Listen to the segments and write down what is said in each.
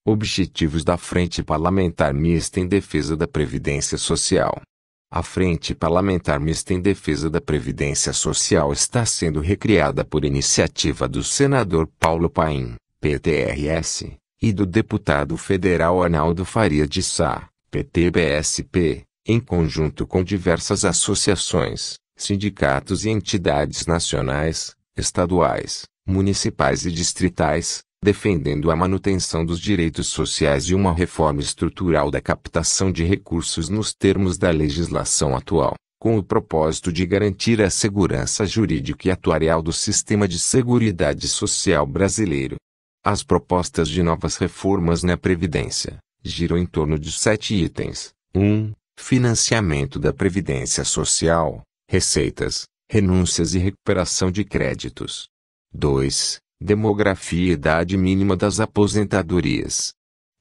Objetivos da Frente Parlamentar Mista em Defesa da Previdência Social. A Frente Parlamentar Mista em Defesa da Previdência Social está sendo recriada por iniciativa do senador Paulo Paim, PTRS, e do deputado federal Arnaldo Faria de Sá, PT-BSP, em conjunto com diversas associações, sindicatos e entidades nacionais, estaduais, municipais e distritais, defendendo a manutenção dos direitos sociais e uma reforma estrutural da captação de recursos nos termos da legislação atual, com o propósito de garantir a segurança jurídica e atuarial do sistema de seguridade social brasileiro. As propostas de novas reformas na Previdência giram em torno de 7 itens. 1. Financiamento da Previdência Social, receitas, renúncias e recuperação de créditos. 2. Demografia e idade mínima das aposentadorias.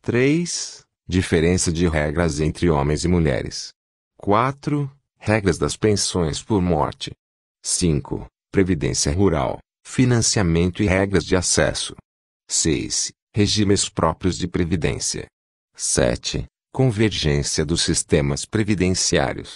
3. Diferença de regras entre homens e mulheres. 4. Regras das pensões por morte. 5. Previdência rural, financiamento e regras de acesso. 6. Regimes próprios de previdência. 7. Convergência dos sistemas previdenciários.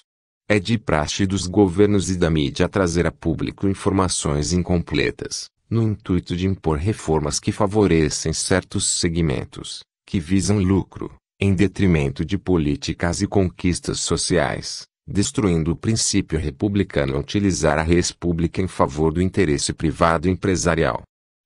É de praxe dos governos e da mídia trazer a público informações incompletas, no intuito de impor reformas que favorecem certos segmentos, que visam lucro, em detrimento de políticas e conquistas sociais, destruindo o princípio republicano a utilizar a res pública em favor do interesse privado empresarial.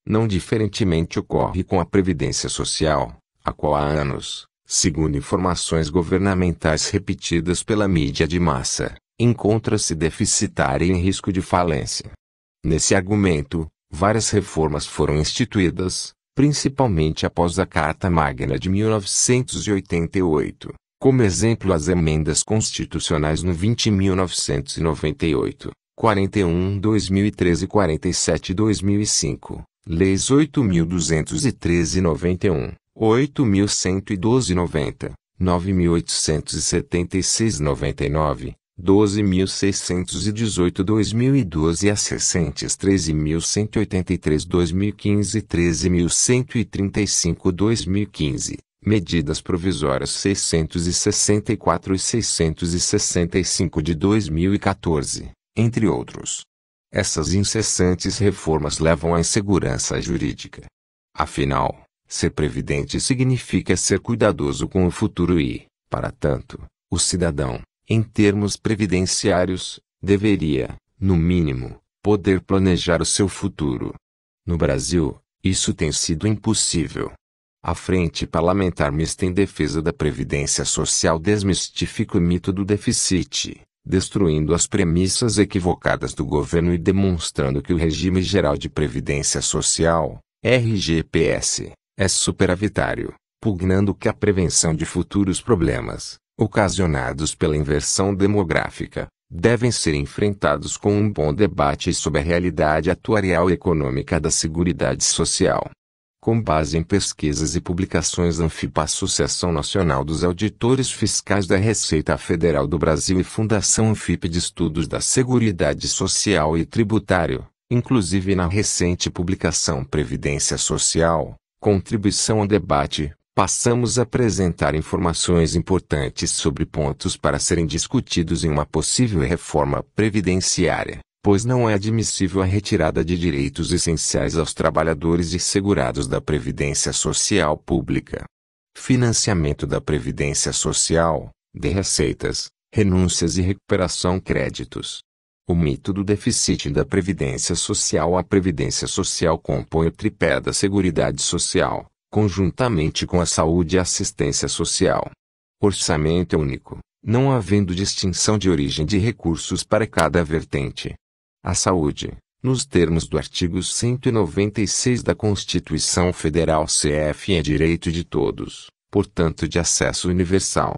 Não diferentemente ocorre com a Previdência Social, a qual há anos, segundo informações governamentais repetidas pela mídia de massa, encontra-se deficitária e em risco de falência. Nesse argumento, várias reformas foram instituídas, principalmente após a Carta Magna de 1988, como exemplo as emendas constitucionais no 20.1998, 41/2013 e 47/2005, Leis 8.213/91, 8.112/90, 9.876/99, 12.618/2012 e as recentes 13.183/2015 e 13.135/2015, medidas provisórias 664 e 665 de 2014, entre outros. Essas incessantes reformas levam à insegurança jurídica. Afinal, ser previdente significa ser cuidadoso com o futuro e, para tanto, o cidadão, em termos previdenciários, deveria, no mínimo, poder planejar o seu futuro. No Brasil, isso tem sido impossível. A Frente Parlamentar Mista em Defesa da Previdência Social desmistifica o mito do déficit, destruindo as premissas equivocadas do governo e demonstrando que o Regime Geral de Previdência Social, RGPS, é superavitário, pugnando que a prevenção de futuros problemas, ocasionados pela inversão demográfica, devem ser enfrentados com um bom debate sobre a realidade atuarial e econômica da Seguridade Social. Com base em pesquisas e publicações Anfipa, Associação Nacional dos Auditores Fiscais da Receita Federal do Brasil e Fundação Anfipa de Estudos da Seguridade Social e Tributário, inclusive na recente publicação Previdência Social, Contribuição ao Debate, passamos a apresentar informações importantes sobre pontos para serem discutidos em uma possível reforma previdenciária, pois não é admissível a retirada de direitos essenciais aos trabalhadores e segurados da Previdência Social Pública. Financiamento da Previdência Social, de receitas, renúncias e recuperação créditos. O mito do déficit da Previdência Social. A Previdência Social compõe o tripé da Seguridade Social, conjuntamente com a saúde e assistência social. Orçamento é único, não havendo distinção de origem de recursos para cada vertente. A saúde, nos termos do artigo 196 da Constituição Federal CF, é direito de todos, portanto de acesso universal.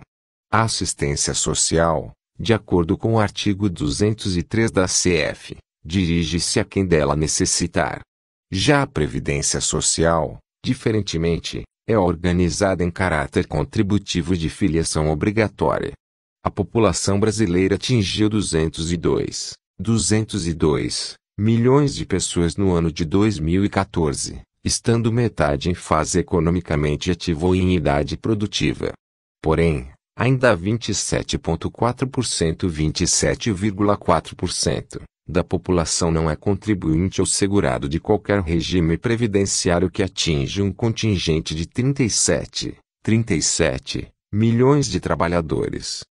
A assistência social, de acordo com o artigo 203 da CF, dirige-se a quem dela necessitar. Já a Previdência Social, diferentemente, é organizada em caráter contributivo de filiação obrigatória. A população brasileira atingiu 202 milhões de pessoas no ano de 2014, estando metade em fase economicamente ativa ou em idade produtiva. Porém, ainda 27,4% da população não é contribuinte ou segurado de qualquer regime previdenciário que atinge um contingente de 37 milhões de trabalhadores.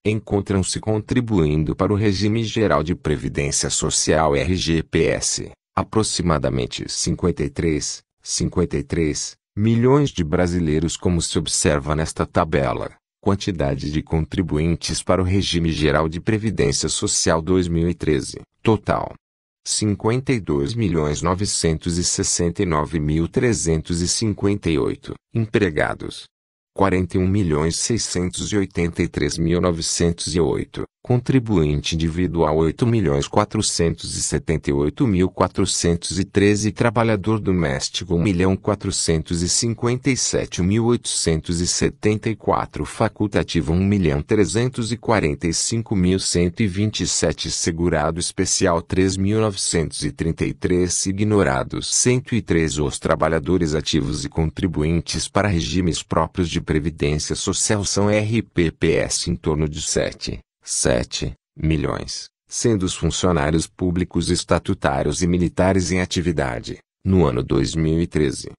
Encontram-se contribuindo para o Regime Geral de Previdência Social RGPS, aproximadamente 53 milhões de brasileiros, como se observa nesta tabela. Quantidade de contribuintes para o Regime Geral de Previdência Social 2013, total: 52.969.358 empregados. 41.683.908, contribuinte individual 8.478.413 trabalhador doméstico 1.457.874 facultativo 1.345.127 segurado especial 3.933 ignorados 103 os trabalhadores ativos e contribuintes para regimes próprios de Previdência Social são RPPS em torno de 7 milhões, sendo os funcionários públicos estatutários e militares em atividade, no ano 2013.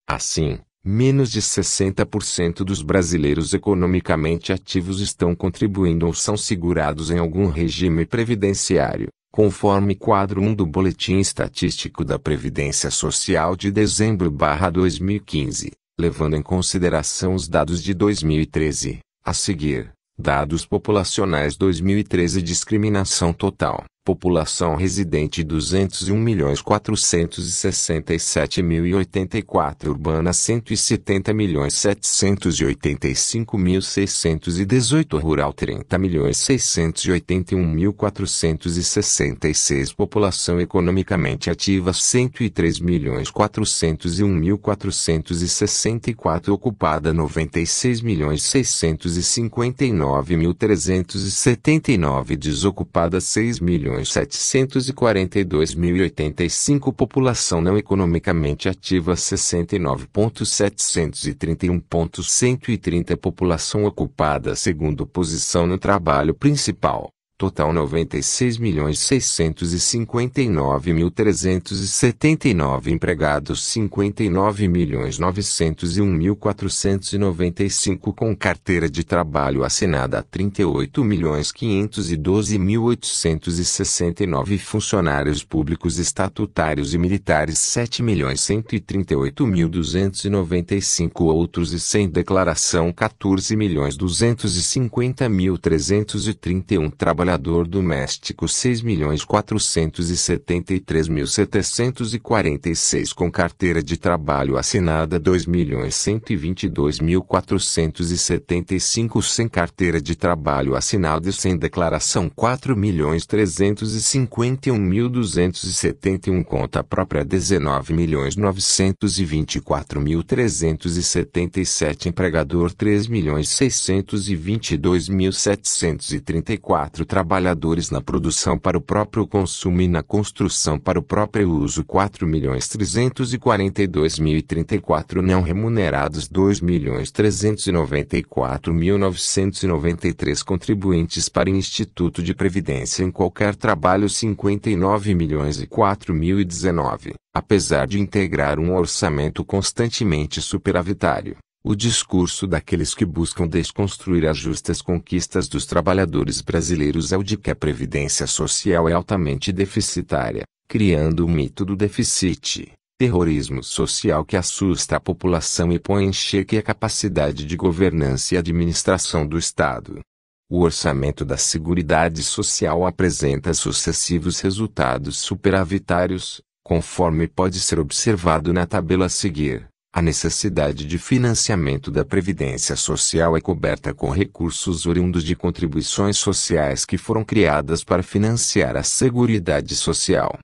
Assim, menos de 60% dos brasileiros economicamente ativos estão contribuindo ou são segurados em algum regime previdenciário, conforme quadro 1 do Boletim Estatístico da Previdência Social de dezembro/2015. Levando em consideração os dados de 2013, a seguir, dados populacionais 2013 discriminação total, população residente 201.467.084 urbana 170.785.618 rural 30.681.466 população economicamente ativa 103.401.464 ocupada 96.659.379 desocupada 6.742.085 população não economicamente ativa 69.731.130 população ocupada segundo posição no trabalho principal, total 96.659.379 empregados 59.901.495 com carteira de trabalho assinada 38.512.869 funcionários públicos estatutários e militares 7.138.295 outros e sem declaração 14.250.331 trabalhador doméstico 6.473.746 com carteira de trabalho assinada 2.122.475 sem carteira de trabalho assinada e sem declaração 4.351.271 conta própria 19.924.377 empregador 3.622.734 trabalhadores na produção para o próprio consumo e na construção para o próprio uso 4.342.034 não remunerados 2.394.993 contribuintes para Instituto de Previdência em qualquer trabalho 59.004.019, apesar de integrar um orçamento constantemente superavitário. O discurso daqueles que buscam desconstruir as justas conquistas dos trabalhadores brasileiros é o de que a previdência social é altamente deficitária, criando o mito do déficit, terrorismo social que assusta a população e põe em xeque a capacidade de governança e administração do Estado. O orçamento da Seguridade Social apresenta sucessivos resultados superavitários, conforme pode ser observado na tabela a seguir. A necessidade de financiamento da Previdência Social é coberta com recursos oriundos de contribuições sociais que foram criadas para financiar a Seguridade Social.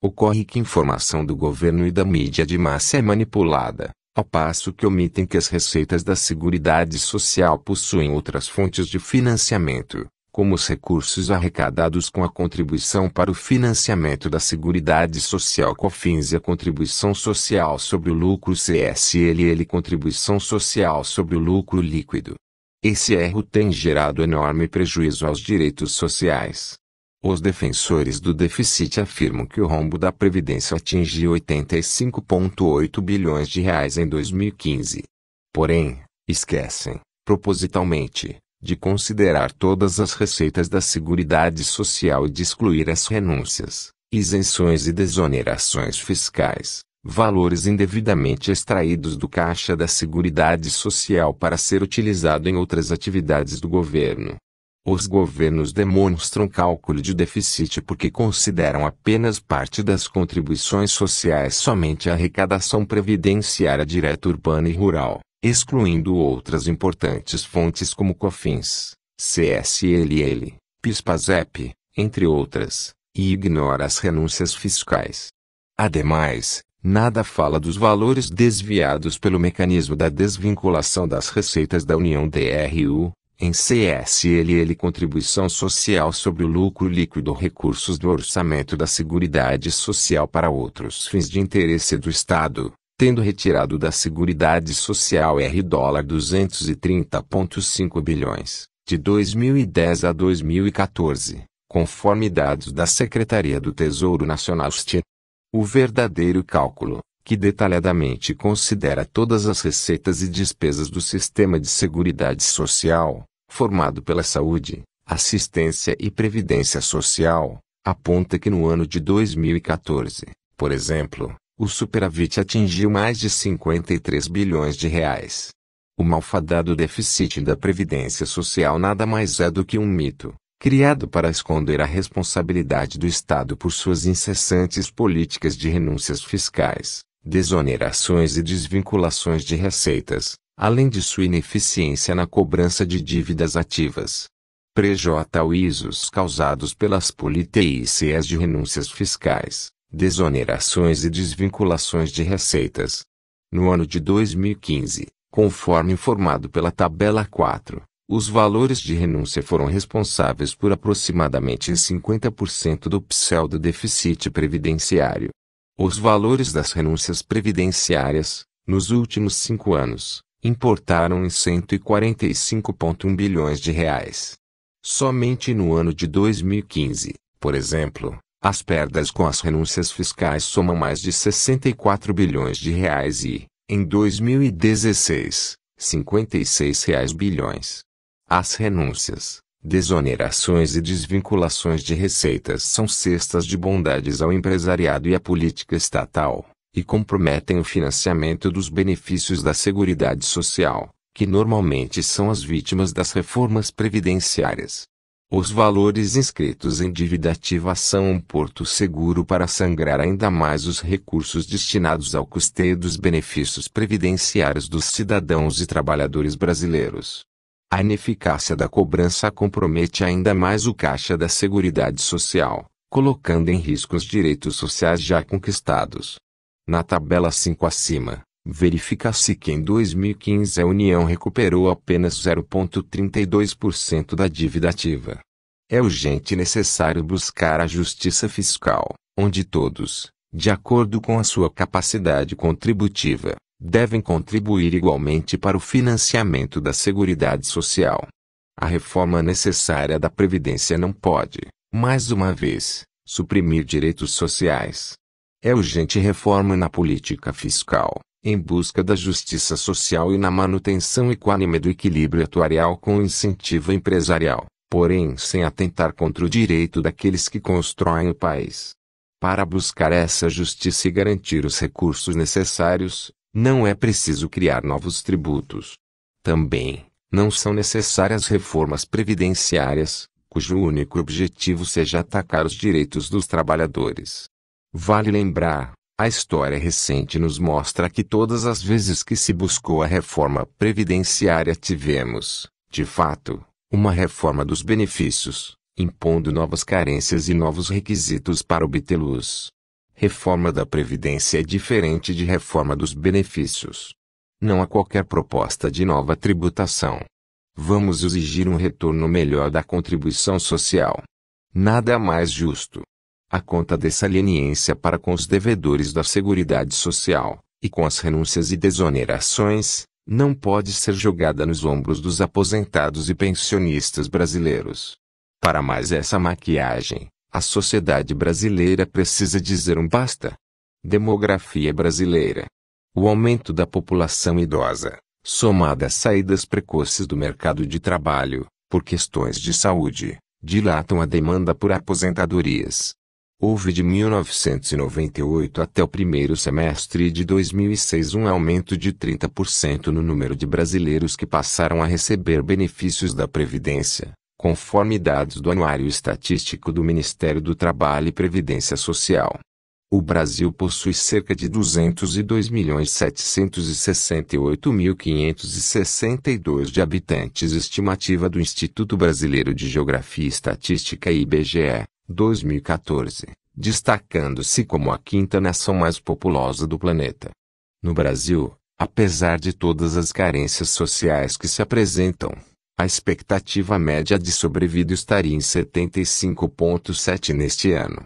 Ocorre que informação do governo e da mídia de massa é manipulada, ao passo que omitem que as receitas da Seguridade Social possuem outras fontes de financiamento, como os recursos arrecadados com a contribuição para o financiamento da Seguridade Social COFINS e a contribuição social sobre o lucro CSLL contribuição social sobre o lucro líquido. Esse erro tem gerado enorme prejuízo aos direitos sociais. Os defensores do déficit afirmam que o rombo da Previdência atingiu 85,8 bilhões de reais em 2015. Porém, esquecem, propositalmente, de considerar todas as receitas da Seguridade Social e de excluir as renúncias, isenções e desonerações fiscais, valores indevidamente extraídos do caixa da Seguridade Social para ser utilizado em outras atividades do governo. Os governos demonstram cálculo de déficit porque consideram apenas parte das contribuições sociais somente a arrecadação previdenciária direta urbana e rural, excluindo outras importantes fontes como COFINS, CSLL, PIS/PASEP, entre outras, e ignora as renúncias fiscais. Ademais, nada fala dos valores desviados pelo mecanismo da desvinculação das receitas da União DRU, em CSLL contribuição social sobre o lucro líquido recursos do orçamento da Seguridade Social para outros fins de interesse do Estado, tendo retirado da Seguridade Social $230,5 bilhões, de 2010 a 2014, conforme dados da Secretaria do Tesouro Nacional ST. O verdadeiro cálculo, que detalhadamente considera todas as receitas e despesas do sistema de seguridade social, formado pela saúde, assistência e previdência social, aponta que no ano de 2014, por exemplo, o superávit atingiu mais de 53 bilhões de reais. O malfadado déficit da Previdência Social nada mais é do que um mito, criado para esconder a responsabilidade do Estado por suas incessantes políticas de renúncias fiscais, desonerações e desvinculações de receitas, além de sua ineficiência na cobrança de dívidas ativas. Prejuízos causados pelas políticas de renúncias fiscais, desonerações e desvinculações de receitas. No ano de 2015, conforme informado pela tabela 4, os valores de renúncia foram responsáveis por aproximadamente 50% do pseudo-déficit previdenciário. Os valores das renúncias previdenciárias, nos últimos 5 anos, importaram em 145,1 bilhões de reais. Somente no ano de 2015, por exemplo, as perdas com as renúncias fiscais somam mais de 64 bilhões de reais e, em 2016, 56 bilhões. As renúncias, desonerações e desvinculações de receitas são cestas de bondades ao empresariado e à política estatal, e comprometem o financiamento dos benefícios da Seguridade Social, que normalmente são as vítimas das reformas previdenciárias. Os valores inscritos em dívida ativa são um porto seguro para sangrar ainda mais os recursos destinados ao custeio dos benefícios previdenciários dos cidadãos e trabalhadores brasileiros. A ineficácia da cobrança compromete ainda mais o caixa da Seguridade Social, colocando em risco os direitos sociais já conquistados. Na tabela 5 acima, verifica-se que em 2015 a União recuperou apenas 0,32% da dívida ativa. É urgente e necessário buscar a justiça fiscal, onde todos, de acordo com a sua capacidade contributiva, devem contribuir igualmente para o financiamento da Seguridade Social. A reforma necessária da Previdência não pode, mais uma vez, suprimir direitos sociais. É urgente reforma na política fiscal, em busca da justiça social e na manutenção equânime do equilíbrio atuarial com o incentivo empresarial, porém sem atentar contra o direito daqueles que constroem o país. Para buscar essa justiça e garantir os recursos necessários, não é preciso criar novos tributos. Também, não são necessárias reformas previdenciárias, cujo único objetivo seja atacar os direitos dos trabalhadores. Vale lembrar, a história recente nos mostra que todas as vezes que se buscou a reforma previdenciária tivemos, de fato, uma reforma dos benefícios, impondo novas carências e novos requisitos para obtê-los. Reforma da Previdência é diferente de reforma dos benefícios. Não há qualquer proposta de nova tributação. Vamos exigir um retorno melhor da contribuição social. Nada mais justo. A conta dessa leniência para com os devedores da Seguridade Social, e com as renúncias e desonerações, não pode ser jogada nos ombros dos aposentados e pensionistas brasileiros. Para mais essa maquiagem, a sociedade brasileira precisa dizer um basta. Demografia brasileira. O aumento da população idosa, somado às saídas precoces do mercado de trabalho, por questões de saúde, dilatam a demanda por aposentadorias. Houve de 1998 até o primeiro semestre de 2006 um aumento de 30% no número de brasileiros que passaram a receber benefícios da Previdência, conforme dados do Anuário Estatístico do Ministério do Trabalho e Previdência Social. O Brasil possui cerca de 202.768.562 de habitantes, estimativa do Instituto Brasileiro de Geografia e Estatística IBGE, 2014, destacando-se como a quinta nação mais populosa do planeta. No Brasil, apesar de todas as carências sociais que se apresentam, a expectativa média de sobrevida estaria em 75,7 neste ano.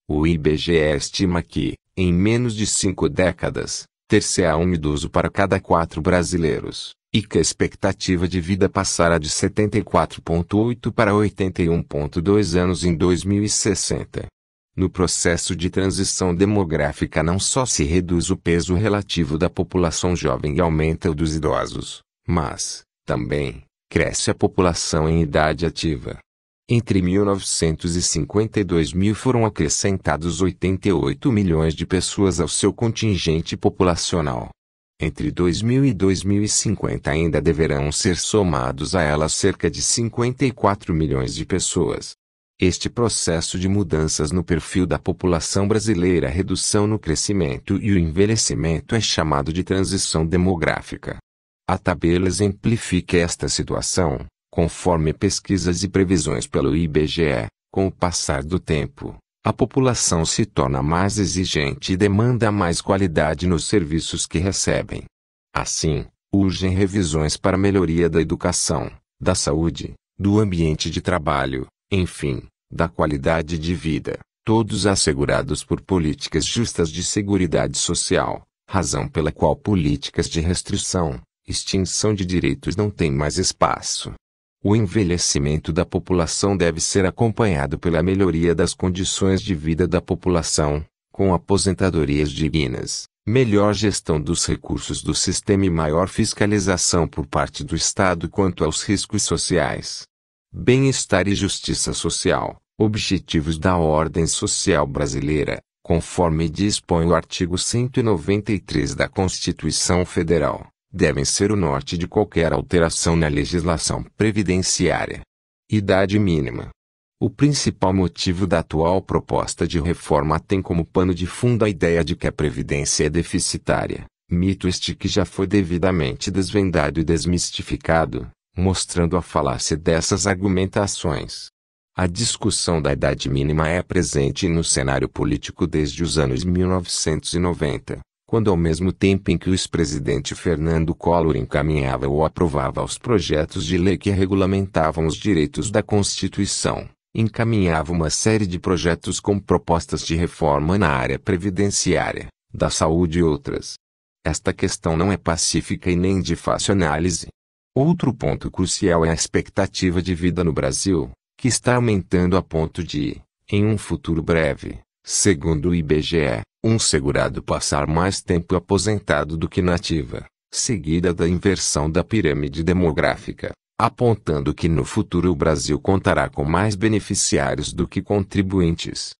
O IBGE estima que, em menos de 5 décadas, ter-se-á um idoso para cada 4 brasileiros, e que a expectativa de vida passará de 74,8 para 81,2 anos em 2060. No processo de transição demográfica não só se reduz o peso relativo da população jovem e aumenta o dos idosos, mas, também, cresce a população em idade ativa. Entre 1950 e 2000 foram acrescentados 88 milhões de pessoas ao seu contingente populacional. Entre 2000 e 2050 ainda deverão ser somados a elas cerca de 54 milhões de pessoas. Este processo de mudanças no perfil da população brasileira, a redução no crescimento e o envelhecimento é chamado de transição demográfica. A tabela exemplifica esta situação. Conforme pesquisas e previsões pelo IBGE, com o passar do tempo, a população se torna mais exigente e demanda mais qualidade nos serviços que recebem. Assim, urgem revisões para a melhoria da educação, da saúde, do ambiente de trabalho, enfim, da qualidade de vida, todos assegurados por políticas justas de seguridade social, razão pela qual políticas de restrição, extinção de direitos não têm mais espaço. O envelhecimento da população deve ser acompanhado pela melhoria das condições de vida da população, com aposentadorias dignas, melhor gestão dos recursos do sistema e maior fiscalização por parte do Estado quanto aos riscos sociais. Bem-estar e justiça social, objetivos da ordem social brasileira, conforme dispõe o artigo 193 da Constituição Federal. Devem ser o norte de qualquer alteração na legislação previdenciária. Idade mínima. O principal motivo da atual proposta de reforma tem como pano de fundo a ideia de que a Previdência é deficitária, mito este que já foi devidamente desvendado e desmistificado, mostrando a falácia dessas argumentações. A discussão da idade mínima é presente no cenário político desde os anos 1990. Quando ao mesmo tempo em que o ex-presidente Fernando Collor encaminhava ou aprovava os projetos de lei que regulamentavam os direitos da Constituição, encaminhava uma série de projetos com propostas de reforma na área previdenciária, da saúde e outras. Esta questão não é pacífica e nem de fácil análise. Outro ponto crucial é a expectativa de vida no Brasil, que está aumentando a ponto de, em um futuro breve, segundo o IBGE, um segurado passar mais tempo aposentado do que na ativa, seguida da inversão da pirâmide demográfica, apontando que no futuro o Brasil contará com mais beneficiários do que contribuintes.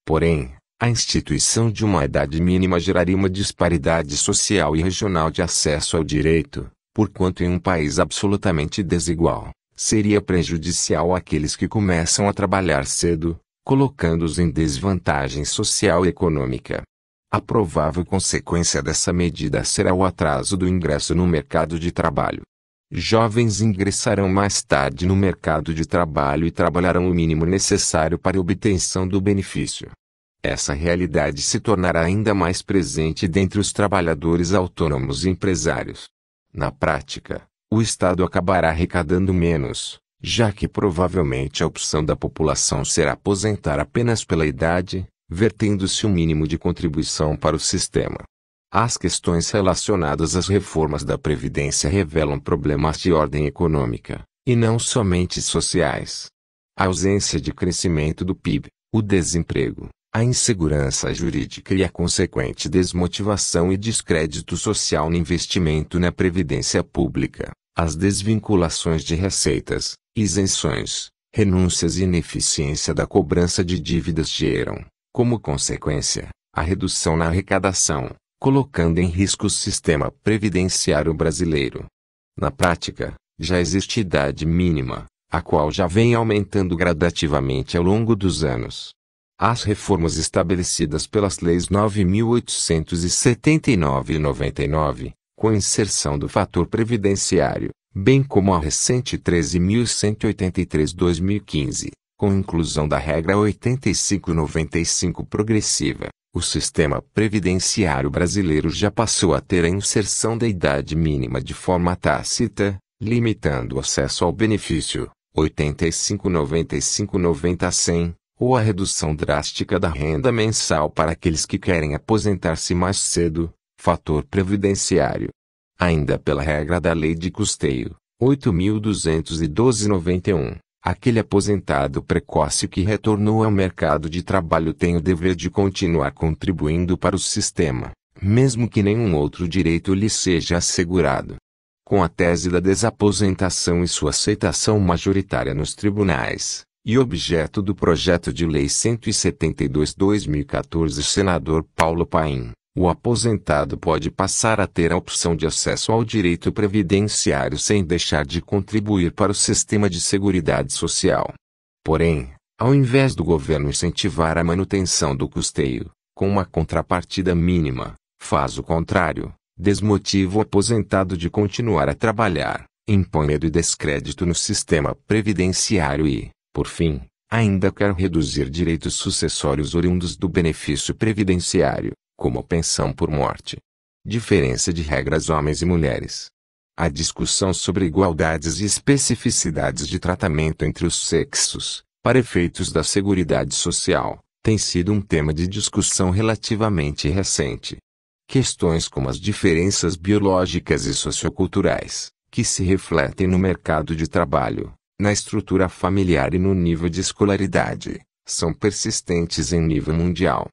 Porém, a instituição de uma idade mínima geraria uma disparidade social e regional de acesso ao direito, porquanto em um país absolutamente desigual, seria prejudicial àqueles que começam a trabalhar cedo, colocando-os em desvantagem social e econômica. A provável consequência dessa medida será o atraso do ingresso no mercado de trabalho. Jovens ingressarão mais tarde no mercado de trabalho e trabalharão o mínimo necessário para a obtenção do benefício. Essa realidade se tornará ainda mais presente dentre os trabalhadores autônomos e empresários. Na prática, O Estado acabará arrecadando menos, já que provavelmente a opção da população será aposentar apenas pela idade, vertendo-se um mínimo de contribuição para o sistema. As questões relacionadas às reformas da Previdência revelam problemas de ordem econômica, e não somente sociais. A ausência de crescimento do PIB, o desemprego, a insegurança jurídica e a consequente desmotivação e descrédito social no investimento na Previdência Pública, as desvinculações de receitas, isenções, renúncias e ineficiência da cobrança de dívidas geram, como consequência, a redução na arrecadação, colocando em risco o sistema previdenciário brasileiro. Na prática, já existe idade mínima, a qual já vem aumentando gradativamente ao longo dos anos. As reformas estabelecidas pelas leis 9.879 e 99, com inserção do fator previdenciário, bem como a recente 13.183/2015, com inclusão da regra 85-95 progressiva, o sistema previdenciário brasileiro já passou a ter a inserção da idade mínima de forma tácita, limitando o acesso ao benefício, 85-95-90-100, ou a redução drástica da renda mensal para aqueles que querem aposentar-se mais cedo, fator previdenciário. Ainda pela regra da Lei de Custeio, 8.212/91, aquele aposentado precoce que retornou ao mercado de trabalho tem o dever de continuar contribuindo para o sistema, mesmo que nenhum outro direito lhe seja assegurado. Com a tese da desaposentação e sua aceitação majoritária nos tribunais, e objeto do projeto de lei 172/2014, senador Paulo Paim, o aposentado pode passar a ter a opção de acesso ao direito previdenciário sem deixar de contribuir para o sistema de seguridade social. Porém, ao invés do governo incentivar a manutenção do custeio, com uma contrapartida mínima, faz o contrário, desmotiva o aposentado de continuar a trabalhar, impõe medo e descrédito no sistema previdenciário e, por fim, ainda quer reduzir direitos sucessórios oriundos do benefício previdenciário, como pensão por morte. Diferença de regras homens e mulheres. A discussão sobre igualdades e especificidades de tratamento entre os sexos, para efeitos da Seguridade Social, tem sido um tema de discussão relativamente recente. Questões como as diferenças biológicas e socioculturais, que se refletem no mercado de trabalho, na estrutura familiar e no nível de escolaridade, são persistentes em nível mundial.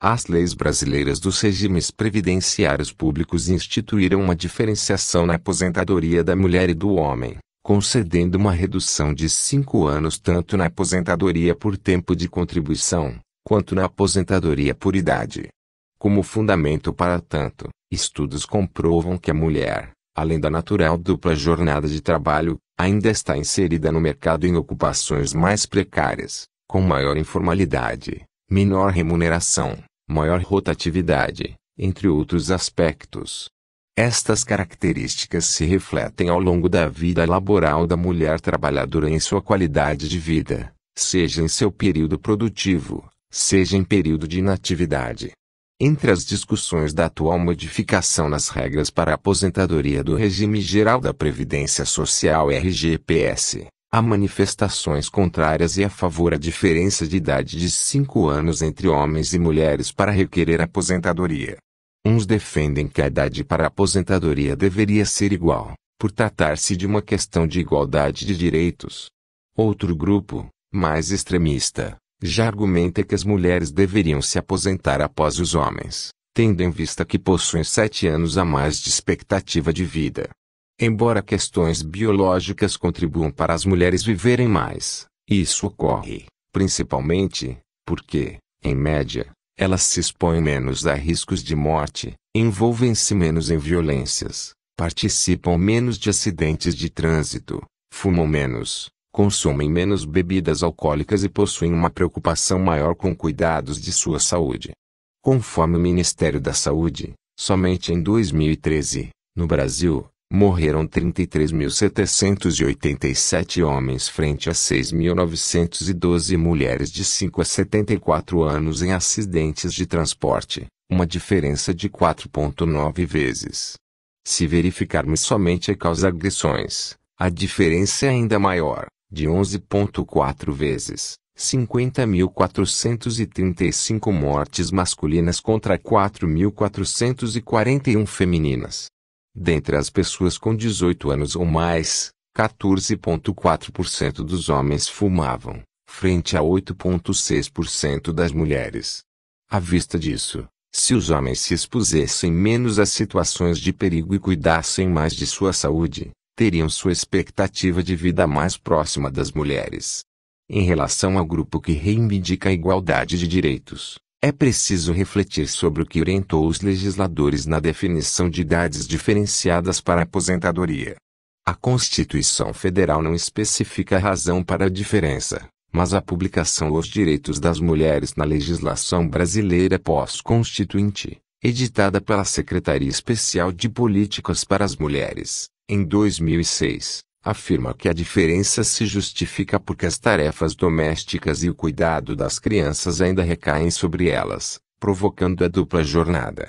As leis brasileiras dos regimes previdenciários públicos instituíram uma diferenciação na aposentadoria da mulher e do homem, concedendo uma redução de 5 anos tanto na aposentadoria por tempo de contribuição, quanto na aposentadoria por idade. Como fundamento para tanto, estudos comprovam que a mulher, além da natural dupla jornada de trabalho, ainda está inserida no mercado em ocupações mais precárias, com maior informalidade, menor remuneração, maior rotatividade, entre outros aspectos. Estas características se refletem ao longo da vida laboral da mulher trabalhadora em sua qualidade de vida, seja em seu período produtivo, seja em período de inatividade. Entre as discussões da atual modificação nas regras para a aposentadoria do Regime Geral da Previdência Social RGPS, há manifestações contrárias e a favor a diferença de idade de 5 anos entre homens e mulheres para requerer aposentadoria. Uns defendem que a idade para a aposentadoria deveria ser igual, por tratar-se de uma questão de igualdade de direitos. Outro grupo, mais extremista, já argumenta que as mulheres deveriam se aposentar após os homens, tendo em vista que possuem 7 anos a mais de expectativa de vida. Embora questões biológicas contribuam para as mulheres viverem mais, isso ocorre, principalmente, porque, em média, elas se expõem menos a riscos de morte, envolvem-se menos em violências, participam menos de acidentes de trânsito, fumam menos, consomem menos bebidas alcoólicas e possuem uma preocupação maior com cuidados de sua saúde. Conforme o Ministério da Saúde, somente em 2013, no Brasil, morreram 33.787 homens frente a 6.912 mulheres de 5 a 74 anos em acidentes de transporte, uma diferença de 4,9 vezes. Se verificarmos somente a causa agressões, a diferença é ainda maior, de 11,4 vezes, 50.435 mortes masculinas contra 4.441 femininas. Dentre as pessoas com 18 anos ou mais, 14,4% dos homens fumavam, frente a 8,6% das mulheres. À vista disso, se os homens se expusessem menos a situações de perigo e cuidassem mais de sua saúde, teriam sua expectativa de vida mais próxima das mulheres. Em relação ao grupo que reivindica a igualdade de direitos, é preciso refletir sobre o que orientou os legisladores na definição de idades diferenciadas para a aposentadoria. A Constituição Federal não especifica a razão para a diferença, mas a publicação Os Direitos das Mulheres na Legislação Brasileira Pós-Constituinte, editada pela Secretaria Especial de Políticas para as Mulheres, em 2006, afirma que a diferença se justifica porque as tarefas domésticas e o cuidado das crianças ainda recaem sobre elas, provocando a dupla jornada.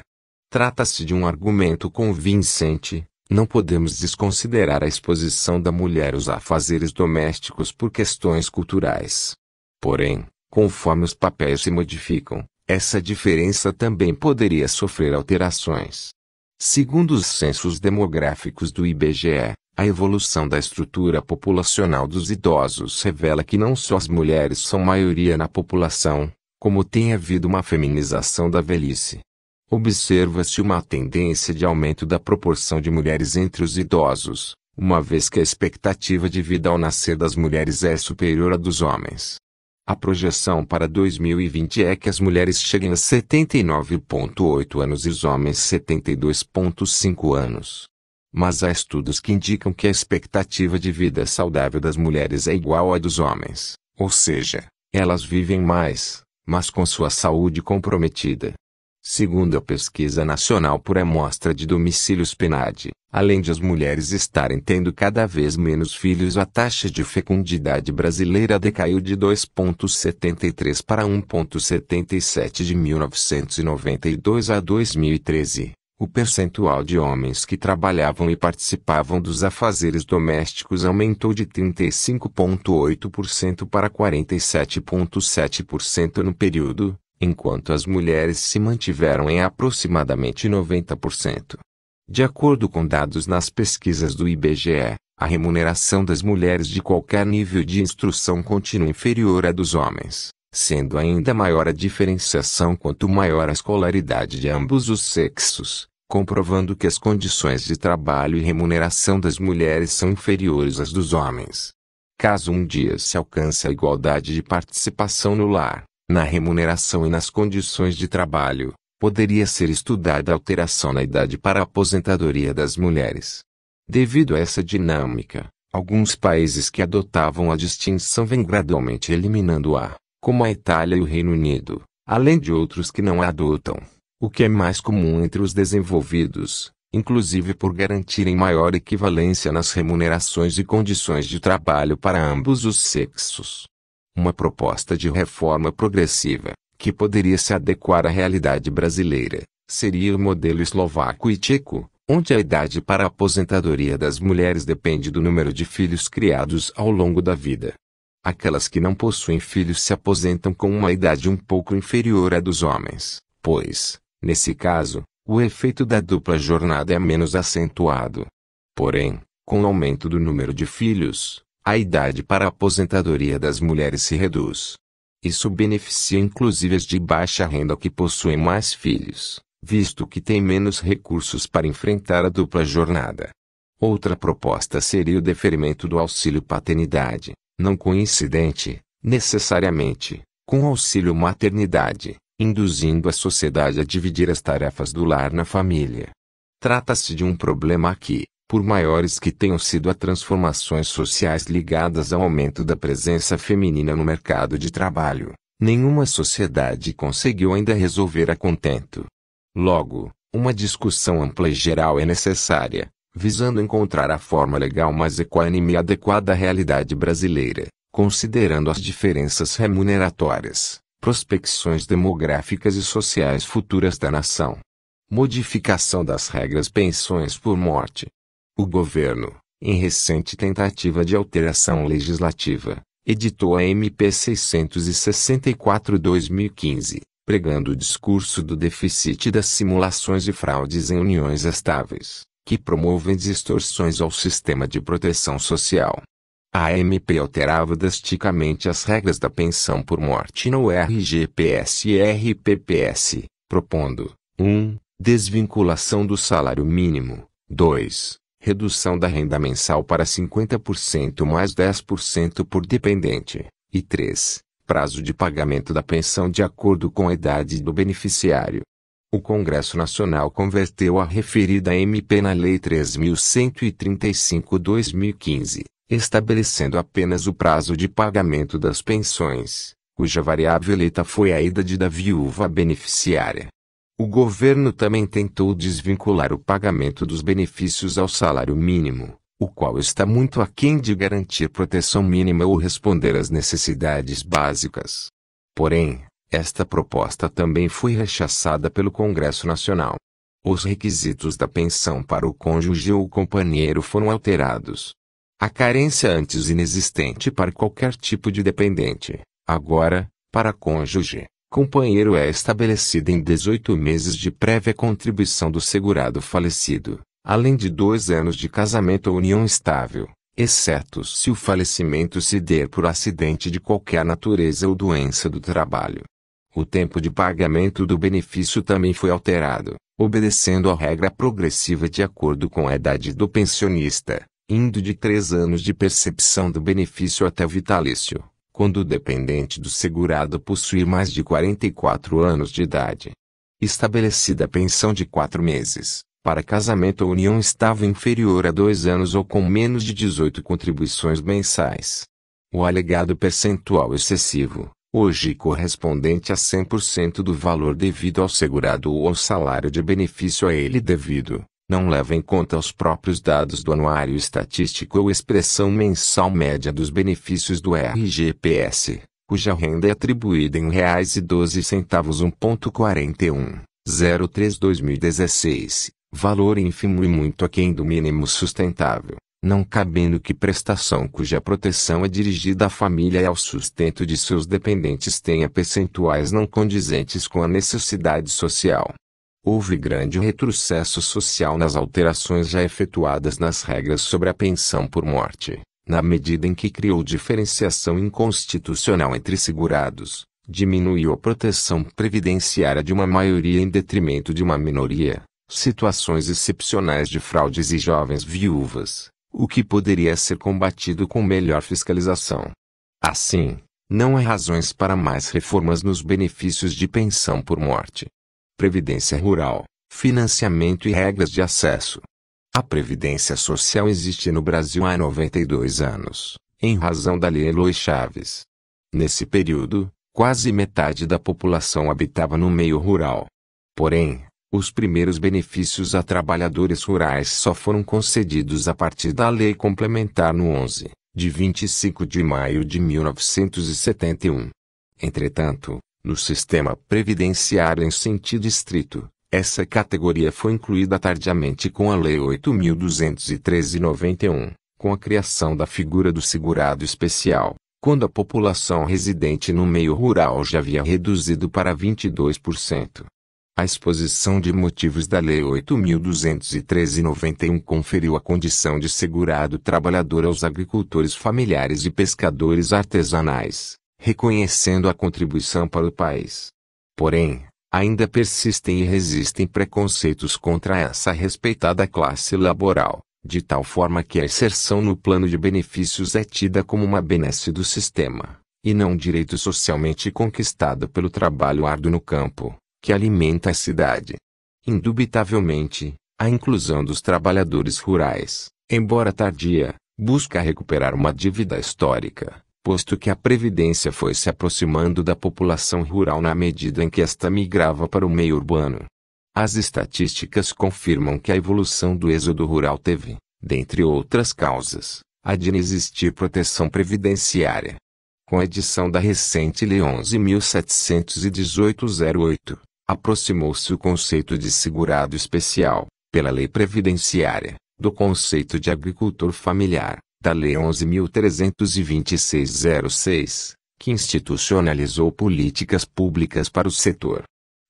Trata-se de um argumento convincente. Não podemos desconsiderar a exposição da mulher aos afazeres domésticos por questões culturais. Porém, conforme os papéis se modificam, essa diferença também poderia sofrer alterações. Segundo os censos demográficos do IBGE, a evolução da estrutura populacional dos idosos revela que não só as mulheres são maioria na população, como tem havido uma feminização da velhice. Observa-se uma tendência de aumento da proporção de mulheres entre os idosos, uma vez que a expectativa de vida ao nascer das mulheres é superior à dos homens. A projeção para 2020 é que as mulheres cheguem a 79,8 anos e os homens 72,5 anos. Mas há estudos que indicam que a expectativa de vida saudável das mulheres é igual à dos homens, ou seja, elas vivem mais, mas com sua saúde comprometida. Segundo a Pesquisa Nacional por Amostra de Domicílios PNAD, além de as mulheres estarem tendo cada vez menos filhos, a taxa de fecundidade brasileira decaiu de 2,73 para 1,77 de 1992 a 2013. O percentual de homens que trabalhavam e participavam dos afazeres domésticos aumentou de 35,8% para 47,7% no período, enquanto as mulheres se mantiveram em aproximadamente 90%. De acordo com dados nas pesquisas do IBGE, a remuneração das mulheres de qualquer nível de instrução continua inferior à dos homens, sendo ainda maior a diferenciação quanto maior a escolaridade de ambos os sexos, comprovando que as condições de trabalho e remuneração das mulheres são inferiores às dos homens. Caso um dia se alcance a igualdade de participação no lar, na remuneração e nas condições de trabalho, poderia ser estudada a alteração na idade para a aposentadoria das mulheres. Devido a essa dinâmica, alguns países que adotavam a distinção vêm gradualmente eliminando-a, como a Itália e o Reino Unido, além de outros que não a adotam, o que é mais comum entre os desenvolvidos, inclusive por garantirem maior equivalência nas remunerações e condições de trabalho para ambos os sexos. Uma proposta de reforma progressiva, que poderia se adequar à realidade brasileira, seria o modelo eslovaco e tcheco, onde a idade para a aposentadoria das mulheres depende do número de filhos criados ao longo da vida. Aquelas que não possuem filhos se aposentam com uma idade um pouco inferior à dos homens, pois, nesse caso, o efeito da dupla jornada é menos acentuado. Porém, com o aumento do número de filhos, a idade para a aposentadoria das mulheres se reduz. Isso beneficia inclusive as de baixa renda que possuem mais filhos, visto que têm menos recursos para enfrentar a dupla jornada. Outra proposta seria o deferimento do auxílio paternidade, não coincidente, necessariamente, com o auxílio maternidade, induzindo a sociedade a dividir as tarefas do lar na família. Trata-se de um problema que, por maiores que tenham sido as transformações sociais ligadas ao aumento da presença feminina no mercado de trabalho, nenhuma sociedade conseguiu ainda resolver a contento. Logo, uma discussão ampla e geral é necessária, visando encontrar a forma legal mais equânime e adequada à realidade brasileira, considerando as diferenças remuneratórias, prospecções demográficas e sociais futuras da nação. Modificação das regras pensões por morte. O governo, em recente tentativa de alteração legislativa, editou a MP 664/2015, pregando o discurso do déficit das simulações e fraudes em uniões estáveis, que promovem distorções ao sistema de proteção social. A MP alterava drasticamente as regras da pensão por morte no RGPS e RPPS, propondo 1. Desvinculação do salário mínimo, 2. Redução da renda mensal para 50% mais 10% por dependente, e 3. Prazo de pagamento da pensão de acordo com a idade do beneficiário. O Congresso Nacional converteu a referida MP na Lei 3.135/2015, estabelecendo apenas o prazo de pagamento das pensões, cuja variável eleita foi a idade da viúva beneficiária. O governo também tentou desvincular o pagamento dos benefícios ao salário mínimo, o qual está muito aquém de garantir proteção mínima ou responder às necessidades básicas. Porém, esta proposta também foi rechaçada pelo Congresso Nacional. Os requisitos da pensão para o cônjuge ou companheiro foram alterados. A carência antes inexistente para qualquer tipo de dependente, agora, para cônjuge, companheiro é estabelecida em 18 meses de prévia contribuição do segurado falecido, além de 2 anos de casamento ou união estável, exceto se o falecimento se der por acidente de qualquer natureza ou doença do trabalho. O tempo de pagamento do benefício também foi alterado, obedecendo à regra progressiva de acordo com a idade do pensionista, indo de 3 anos de percepção do benefício até o vitalício, quando o dependente do segurado possuir mais de 44 anos de idade. Estabelecida a pensão de 4 meses, para casamento ou união estável inferior a 2 anos ou com menos de 18 contribuições mensais. O alegado percentual excessivo, hoje correspondente a 100% do valor devido ao segurado ou ao salário de benefício a ele devido, não leva em conta os próprios dados do Anuário Estatístico ou expressão mensal média dos benefícios do RGPS, cuja renda é atribuída em R$1,12. 1.4103/2016, valor ínfimo e muito aquém do mínimo sustentável, não cabendo que prestação cuja proteção é dirigida à família e ao sustento de seus dependentes tenha percentuais não condizentes com a necessidade social. Houve grande retrocesso social nas alterações já efetuadas nas regras sobre a pensão por morte, na medida em que criou diferenciação inconstitucional entre segurados, diminuiu a proteção previdenciária de uma maioria em detrimento de uma minoria, situações excepcionais de fraudes e jovens viúvas, o que poderia ser combatido com melhor fiscalização. Assim, não há razões para mais reformas nos benefícios de pensão por morte. Previdência Rural, financiamento e regras de acesso. A Previdência Social existe no Brasil há 92 anos, em razão da Lei Eloy Chaves. Nesse período, quase metade da população habitava no meio rural. Porém, os primeiros benefícios a trabalhadores rurais só foram concedidos a partir da Lei Complementar no 11, de 25 de maio de 1971. Entretanto, no sistema previdenciário em sentido estrito, essa categoria foi incluída tardiamente com a Lei 8.213/91, com a criação da figura do segurado especial, quando a população residente no meio rural já havia reduzido para 22%. A exposição de motivos da Lei 8.213/91 conferiu a condição de segurado trabalhador aos agricultores familiares e pescadores artesanais, reconhecendo a contribuição para o país. Porém, ainda persistem e resistem preconceitos contra essa respeitada classe laboral, de tal forma que a inserção no plano de benefícios é tida como uma benesse do sistema, e não um direito socialmente conquistado pelo trabalho árduo no campo, que alimenta a cidade. Indubitavelmente, a inclusão dos trabalhadores rurais, embora tardia, busca recuperar uma dívida histórica, posto que a Previdência foi se aproximando da população rural na medida em que esta migrava para o meio urbano. As estatísticas confirmam que a evolução do êxodo rural teve, dentre outras causas, a de inexistir proteção previdenciária. Com a edição da recente Lei 11.718/08, Aproximou-se o conceito de segurado especial, pela lei previdenciária, do conceito de agricultor familiar, da Lei 11.326/06, que institucionalizou políticas públicas para o setor.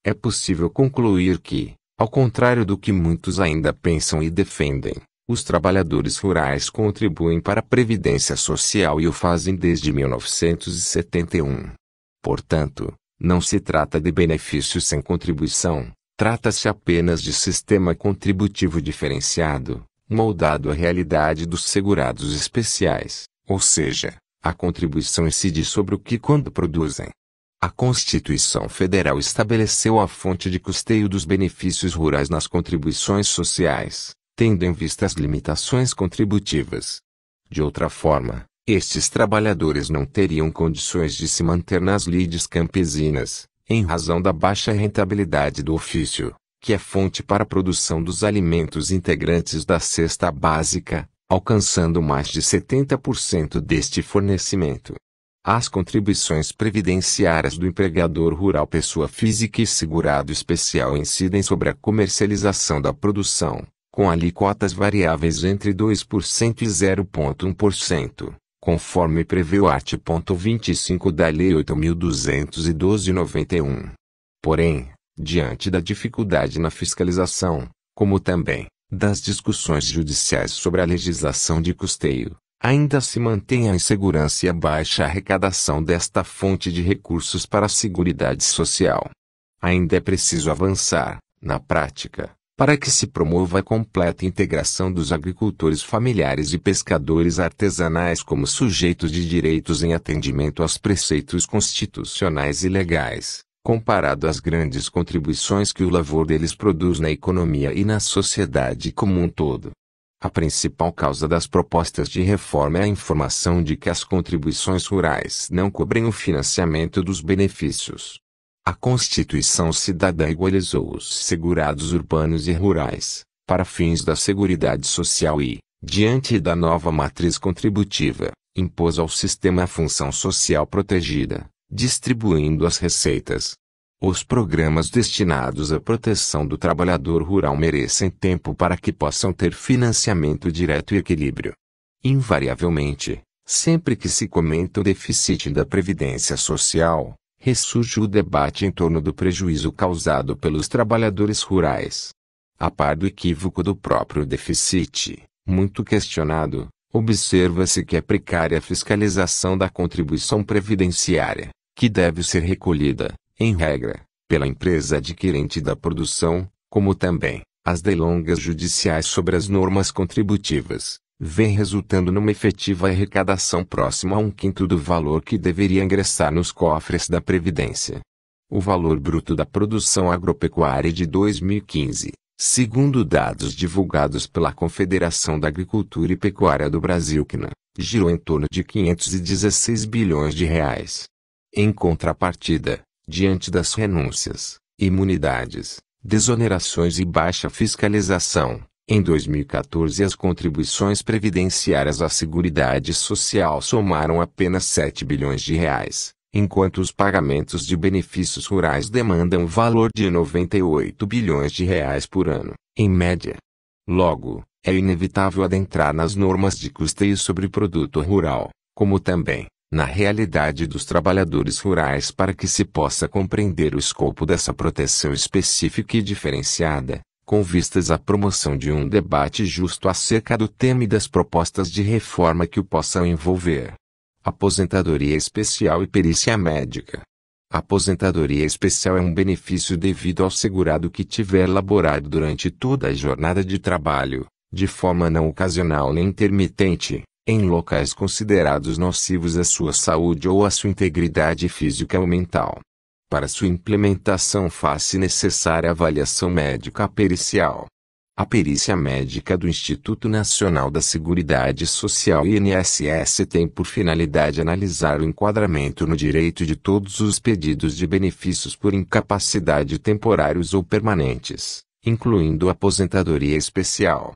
É possível concluir que, ao contrário do que muitos ainda pensam e defendem, os trabalhadores rurais contribuem para a Previdência Social e o fazem desde 1971. Portanto, não se trata de benefício sem contribuição, trata-se apenas de sistema contributivo diferenciado, moldado à realidade dos segurados especiais, ou seja, a contribuição incide sobre o que e quando produzem. A Constituição Federal estabeleceu a fonte de custeio dos benefícios rurais nas contribuições sociais, tendo em vista as limitações contributivas. De outra forma, estes trabalhadores não teriam condições de se manter nas lides campesinas, em razão da baixa rentabilidade do ofício, que é fonte para a produção dos alimentos integrantes da cesta básica, alcançando mais de 70% deste fornecimento. As contribuições previdenciárias do empregador rural pessoa física e segurado especial incidem sobre a comercialização da produção, com alíquotas variáveis entre 2% e 0,1%, conforme prevê o art. 25 da Lei 8.212/91. Porém, diante da dificuldade na fiscalização, como também das discussões judiciais sobre a legislação de custeio, ainda se mantém a insegurança e a baixa arrecadação desta fonte de recursos para a Seguridade Social. Ainda é preciso avançar, na prática, para que se promova a completa integração dos agricultores familiares e pescadores artesanais como sujeitos de direitos em atendimento aos preceitos constitucionais e legais, comparado às grandes contribuições que o lavor deles produz na economia e na sociedade como um todo. A principal causa das propostas de reforma é a informação de que as contribuições rurais não cobrem o financiamento dos benefícios. A Constituição Cidadã igualizou os segurados urbanos e rurais, para fins da Seguridade Social e, diante da nova matriz contributiva, impôs ao sistema a função social protegida, distribuindo as receitas. Os programas destinados à proteção do trabalhador rural merecem tempo para que possam ter financiamento direto e equilíbrio. Invariavelmente, sempre que se comenta o déficit da Previdência Social, ressurge o debate em torno do prejuízo causado pelos trabalhadores rurais. A par do equívoco do próprio déficit, muito questionado, observa-se que é precária a fiscalização da contribuição previdenciária, que deve ser recolhida, em regra, pela empresa adquirente da produção, como também as delongas judiciais sobre as normas contributivas, vem resultando numa efetiva arrecadação próxima a 1/5 do valor que deveria ingressar nos cofres da Previdência. O valor bruto da produção agropecuária de 2015, segundo dados divulgados pela Confederação da Agricultura e Pecuária do Brasil (CNA), girou em torno de 516 bilhões de reais. Em contrapartida, diante das renúncias, imunidades, desonerações e baixa fiscalização, em 2014 as contribuições previdenciárias à Seguridade Social somaram apenas 7 bilhões de reais, enquanto os pagamentos de benefícios rurais demandam o valor de 98 bilhões de reais por ano, em média. Logo, é inevitável adentrar nas normas de custeio sobre produto rural, como também na realidade dos trabalhadores rurais para que se possa compreender o escopo dessa proteção específica e diferenciada, com vistas à promoção de um debate justo acerca do tema e das propostas de reforma que o possam envolver. Aposentadoria especial e perícia médica. A aposentadoria especial é um benefício devido ao segurado que tiver laborado durante toda a jornada de trabalho, de forma não ocasional nem intermitente, em locais considerados nocivos à sua saúde ou à sua integridade física ou mental. Para sua implementação faz-se necessária a avaliação médica pericial. A perícia médica do Instituto Nacional da Seguridade Social INSS tem por finalidade analisar o enquadramento no direito de todos os pedidos de benefícios por incapacidade temporários ou permanentes, incluindo a aposentadoria especial.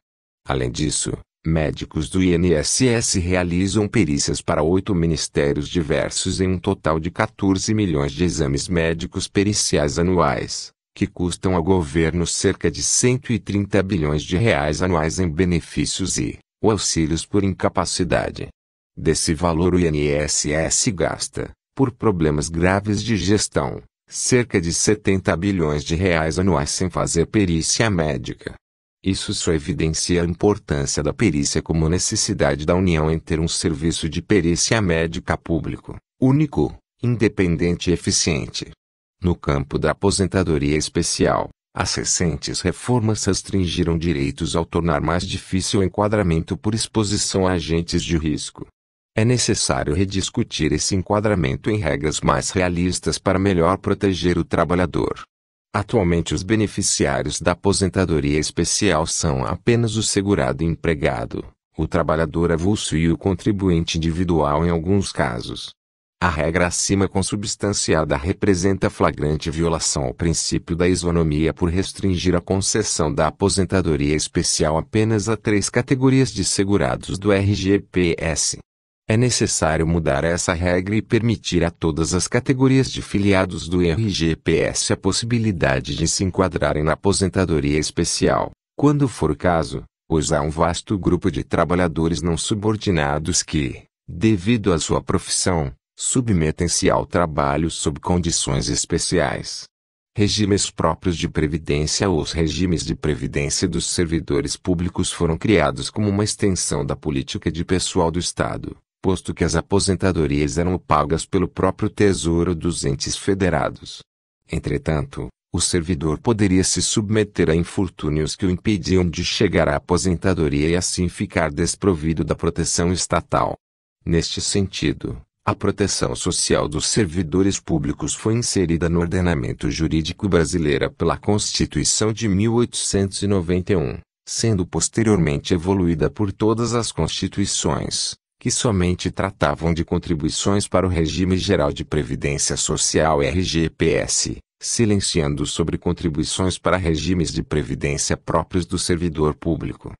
Além disso, médicos do INSS realizam perícias para 8 ministérios diversos em um total de 14 milhões de exames médicos periciais anuais, que custam ao governo cerca de 130 bilhões de reais anuais em benefícios ou auxílios por incapacidade. Desse valor o INSS gasta, por problemas graves de gestão, cerca de 70 bilhões de reais anuais sem fazer perícia médica. Isso só evidencia a importância da perícia como necessidade da União em ter um serviço de perícia médica público, único, independente e eficiente. No campo da aposentadoria especial, as recentes reformas restringiram direitos ao tornar mais difícil o enquadramento por exposição a agentes de risco. É necessário rediscutir esse enquadramento em regras mais realistas para melhor proteger o trabalhador. Atualmente os beneficiários da aposentadoria especial são apenas o segurado empregado, o trabalhador avulso e o contribuinte individual em alguns casos. A regra acima consubstanciada representa flagrante violação ao princípio da isonomia por restringir a concessão da aposentadoria especial apenas a 3 categorias de segurados do RGPS. É necessário mudar essa regra e permitir a todas as categorias de filiados do RGPS a possibilidade de se enquadrarem na aposentadoria especial, quando for o caso, pois há um vasto grupo de trabalhadores não subordinados que, devido à sua profissão, submetem-se ao trabalho sob condições especiais. Regimes próprios de previdência ou os regimes de previdência dos servidores públicos foram criados como uma extensão da política de pessoal do Estado, posto que as aposentadorias eram pagas pelo próprio Tesouro dos entes federados. Entretanto, o servidor poderia se submeter a infortúnios que o impediam de chegar à aposentadoria e assim ficar desprovido da proteção estatal. Neste sentido, a proteção social dos servidores públicos foi inserida no ordenamento jurídico brasileiro pela Constituição de 1891, sendo posteriormente evoluída por todas as constituições, que somente tratavam de contribuições para o Regime Geral de Previdência Social RGPS, silenciando sobre contribuições para regimes de previdência próprios do servidor público.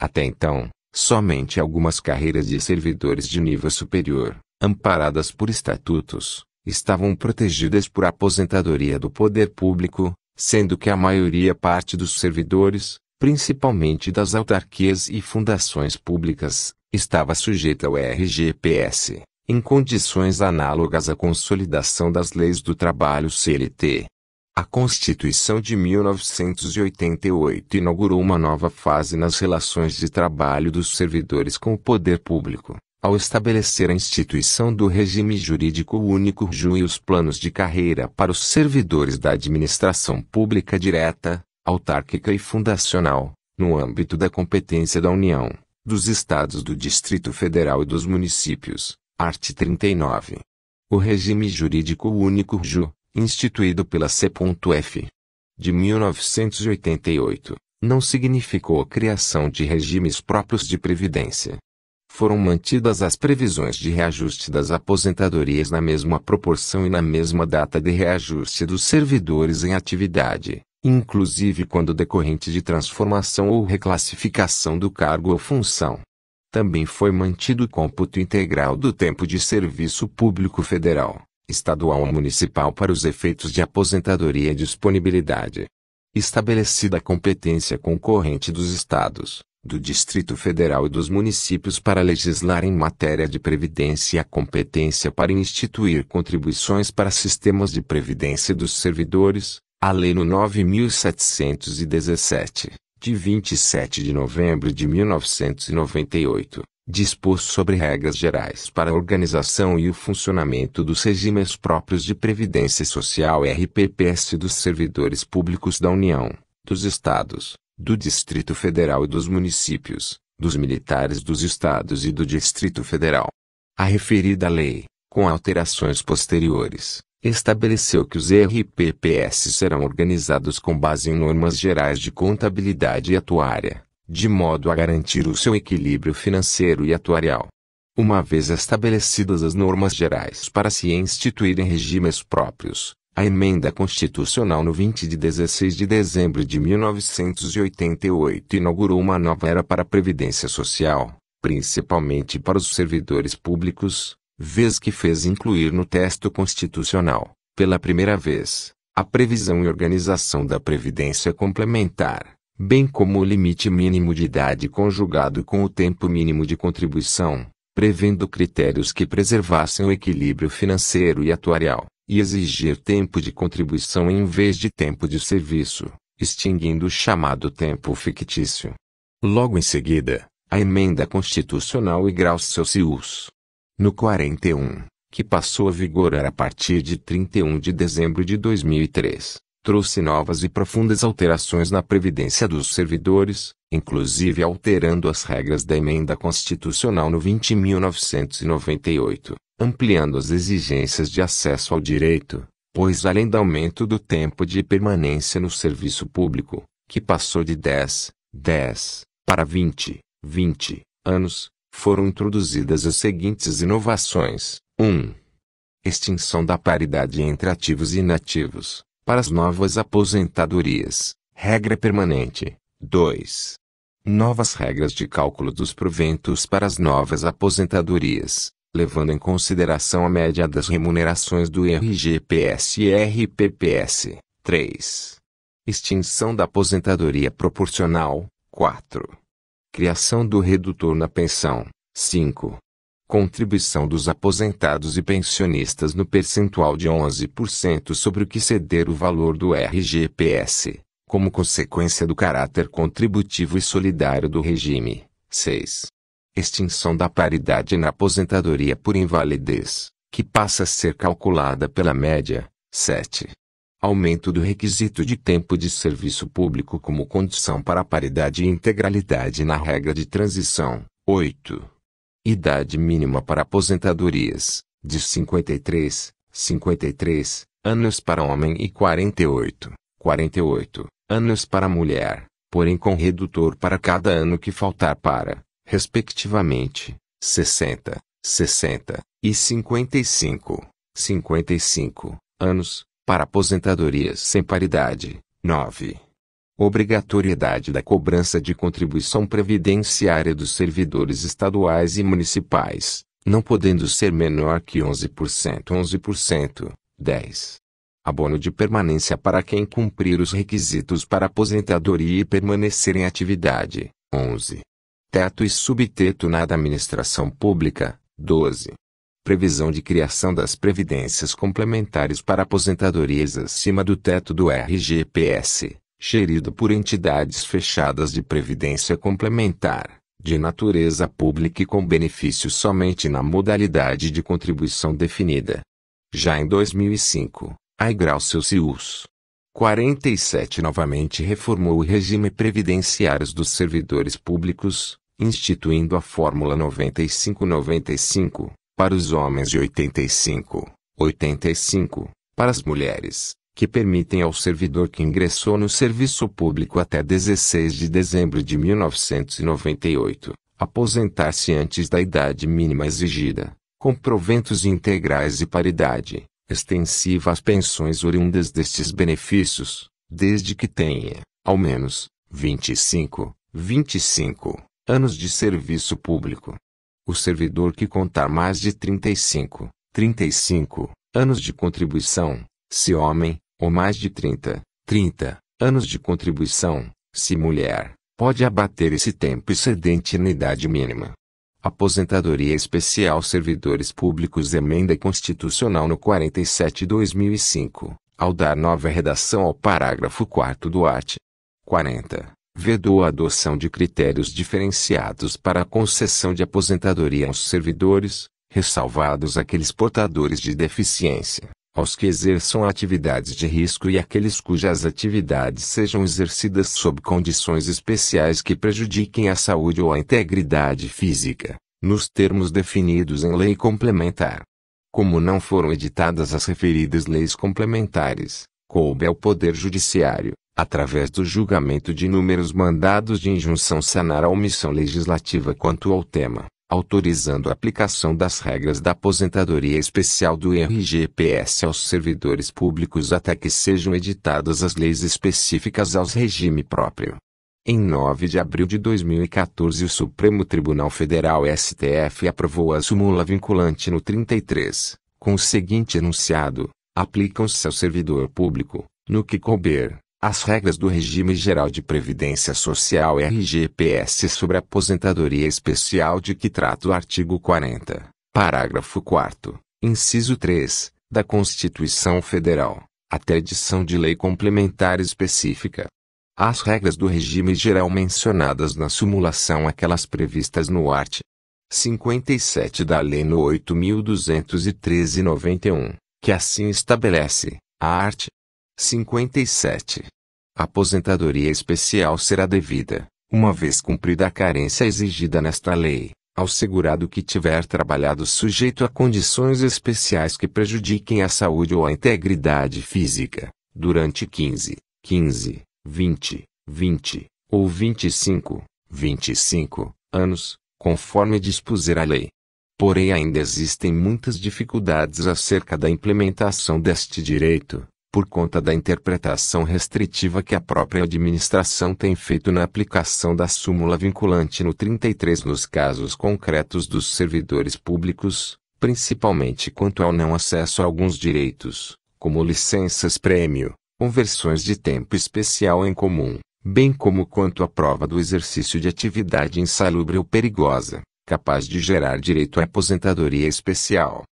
Até então, somente algumas carreiras de servidores de nível superior, amparadas por estatutos, estavam protegidas por aposentadoria do poder público, sendo que a maioria parte dos servidores, principalmente das autarquias e fundações públicas, estava sujeita ao RGPS, em condições análogas à consolidação das leis do trabalho CLT. A Constituição de 1988 inaugurou uma nova fase nas relações de trabalho dos servidores com o poder público, ao estabelecer a instituição do regime jurídico único RJU e os planos de carreira para os servidores da administração pública direta, autárquica e fundacional, no âmbito da competência da União, dos Estados do Distrito Federal e dos municípios, art. 39. O regime jurídico único RJU, instituído pela C.F. de 1988, não significou a criação de regimes próprios de previdência. Foram mantidas as previsões de reajuste das aposentadorias na mesma proporção e na mesma data de reajuste dos servidores em atividade, inclusive quando decorrente de transformação ou reclassificação do cargo ou função. Também foi mantido o cômputo integral do tempo de serviço público federal, estadual ou municipal para os efeitos de aposentadoria e disponibilidade. Estabelecida a competência concorrente dos Estados, do Distrito Federal e dos municípios para legislar em matéria de previdência e a competência para instituir contribuições para sistemas de previdência dos servidores, a Lei no 9.717, de 27 de novembro de 1998, dispôs sobre regras gerais para a organização e o funcionamento dos regimes próprios de previdência social RPPS dos servidores públicos da União, dos Estados, do Distrito Federal e dos municípios, dos militares dos Estados e do Distrito Federal. A referida lei, com alterações posteriores, estabeleceu que os RPPS serão organizados com base em normas gerais de contabilidade e atuária, de modo a garantir o seu equilíbrio financeiro e atuarial. Uma vez estabelecidas as normas gerais para se instituírem regimes próprios, a emenda constitucional no 16 de dezembro de 1988 inaugurou uma nova era para a Previdência Social, principalmente para os servidores públicos, vez que fez incluir no texto constitucional, pela primeira vez, A previsão e organização da previdência complementar, bem como o limite mínimo de idade conjugado com o tempo mínimo de contribuição, prevendo critérios que preservassem o equilíbrio financeiro e atuarial, e exigir tempo de contribuição em vez de tempo de serviço, extinguindo o chamado tempo fictício. Logo em seguida, a Emenda Constitucional e Grau-Celsius. No 41, que passou a vigorar a partir de 31 de dezembro de 2003, trouxe novas e profundas alterações na Previdência dos servidores, inclusive alterando as regras da Emenda Constitucional no 20.998, ampliando as exigências de acesso ao direito, pois além do aumento do tempo de permanência no serviço público, que passou de 10 para 20 anos, foram introduzidas as seguintes inovações. 1. Extinção da paridade entre ativos e inativos, para as novas aposentadorias, regra permanente. 2. Novas regras de cálculo dos proventos para as novas aposentadorias, levando em consideração a média das remunerações do RGPS e RPPS. 3. Extinção da aposentadoria proporcional. 4. Criação do redutor na pensão. 5. Contribuição dos aposentados e pensionistas no percentual de 11% sobre o que exceder o valor do RGPS, como consequência do caráter contributivo e solidário do regime. 6. Extinção da paridade na aposentadoria por invalidez, que passa a ser calculada pela média. 7. Aumento do requisito de tempo de serviço público como condição para a paridade e integralidade na regra de transição. 8. Idade mínima para aposentadorias, de 53 anos para homem e 48 anos para mulher, porém com redutor para cada ano que faltar para, respectivamente, 60 e 55 anos, para aposentadorias sem paridade. 9. Obrigatoriedade da cobrança de contribuição previdenciária dos servidores estaduais e municipais, não podendo ser menor que 11%. 10. Abono de permanência para quem cumprir os requisitos para aposentadoria e permanecer em atividade. 11. Teto e subteto na administração pública. 12. Previsão de criação das previdências complementares para aposentadorias acima do teto do RGPS, gerido por entidades fechadas de previdência complementar, de natureza pública e com benefício somente na modalidade de contribuição definida. Já em 2005, a Grau-Celsius 47 novamente reformou o regime previdenciário dos servidores públicos, instituindo a Fórmula 95-95, para os homens e 85 para as mulheres, que permitem ao servidor que ingressou no serviço público até 16 de dezembro de 1998, aposentar-se antes da idade mínima exigida, com proventos integrais e paridade, extensiva às pensões oriundas destes benefícios, desde que tenha, ao menos, 25 anos de serviço público. O servidor que contar mais de 35 anos de contribuição, se homem, ou mais de 30 anos de contribuição, se mulher, pode abater esse tempo excedente na idade mínima. Aposentadoria Especial Servidores Públicos. Emenda Constitucional no 47/2005, ao dar nova redação ao parágrafo 4º do art. 40. Vedou a adoção de critérios diferenciados para a concessão de aposentadoria aos servidores, ressalvados aqueles portadores de deficiência, aos que exerçam atividades de risco e aqueles cujas atividades sejam exercidas sob condições especiais que prejudiquem a saúde ou a integridade física, nos termos definidos em lei complementar. Como não foram editadas as referidas leis complementares, coube ao Poder Judiciário, através do julgamento de inúmeros mandados de injunção, sanar a omissão legislativa quanto ao tema, autorizando a aplicação das regras da aposentadoria especial do RGPS aos servidores públicos até que sejam editadas as leis específicas aos regime próprio. Em 9 de abril de 2014, o Supremo Tribunal Federal STF aprovou a súmula vinculante no 33, com o seguinte enunciado: Aplicam-se ao servidor público, no que couber, as regras do Regime Geral de Previdência Social RGPS sobre aposentadoria especial de que trata o artigo 40, parágrafo 4º, inciso 3, da Constituição Federal, até edição de lei complementar específica. As regras do regime geral mencionadas na súmula aquelas previstas no art. 57 da Lei no 8.213/91, que assim estabelece, a art. 57. A aposentadoria especial será devida, uma vez cumprida a carência exigida nesta lei, ao segurado que tiver trabalhado sujeito a condições especiais que prejudiquem a saúde ou a integridade física, durante 15, 20 ou 25 anos, conforme dispuser a lei. Porém ainda existem muitas dificuldades acerca da implementação deste direito, por conta da interpretação restritiva que a própria administração tem feito na aplicação da súmula vinculante no 33 nos casos concretos dos servidores públicos, principalmente quanto ao não acesso a alguns direitos, como licenças-prêmio, conversões de tempo especial em comum, bem como quanto à prova do exercício de atividade insalubre ou perigosa, capaz de gerar direito à aposentadoria especial.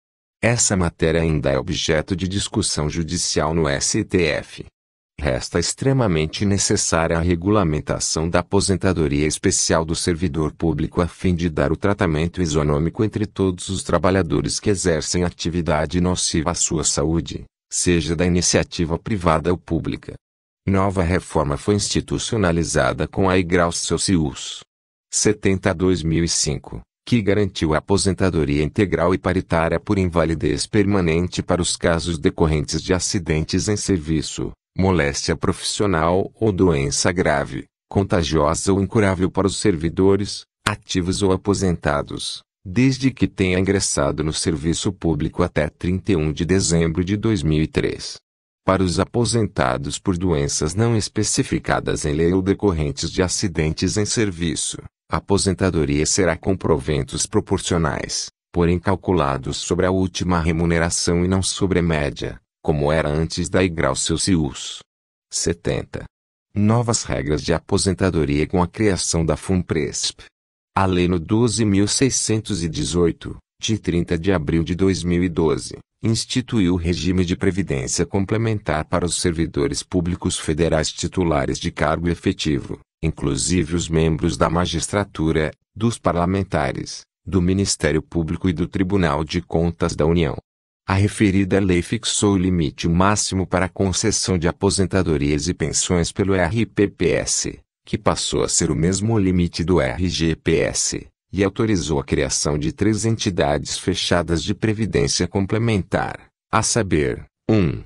Essa matéria ainda é objeto de discussão judicial no STF. Resta extremamente necessária a regulamentação da aposentadoria especial do servidor público a fim de dar o tratamento isonômico entre todos os trabalhadores que exercem atividade nociva à sua saúde, seja da iniciativa privada ou pública. Nova reforma foi institucionalizada com a Grau-Celsius 70/2005, que garantiu a aposentadoria integral e paritária por invalidez permanente para os casos decorrentes de acidentes em serviço, moléstia profissional ou doença grave, contagiosa ou incurável para os servidores, ativos ou aposentados, desde que tenha ingressado no serviço público até 31 de dezembro de 2003. Para os aposentados por doenças não especificadas em lei ou decorrentes de acidentes em serviço, a aposentadoria será com proventos proporcionais, porém calculados sobre a última remuneração e não sobre a média, como era antes da Grau-Celsius 70. Novas regras de aposentadoria com a criação da FUNPRESP. A Lei no 12.618, de 30 de abril de 2012, instituiu o regime de previdência complementar para os servidores públicos federais titulares de cargo efetivo, inclusive os membros da magistratura, dos parlamentares, do Ministério Público e do Tribunal de Contas da União. A referida lei fixou o limite máximo para a concessão de aposentadorias e pensões pelo RPPS, que passou a ser o mesmo limite do RGPS, e autorizou a criação de 3 entidades fechadas de previdência complementar, a saber, 1.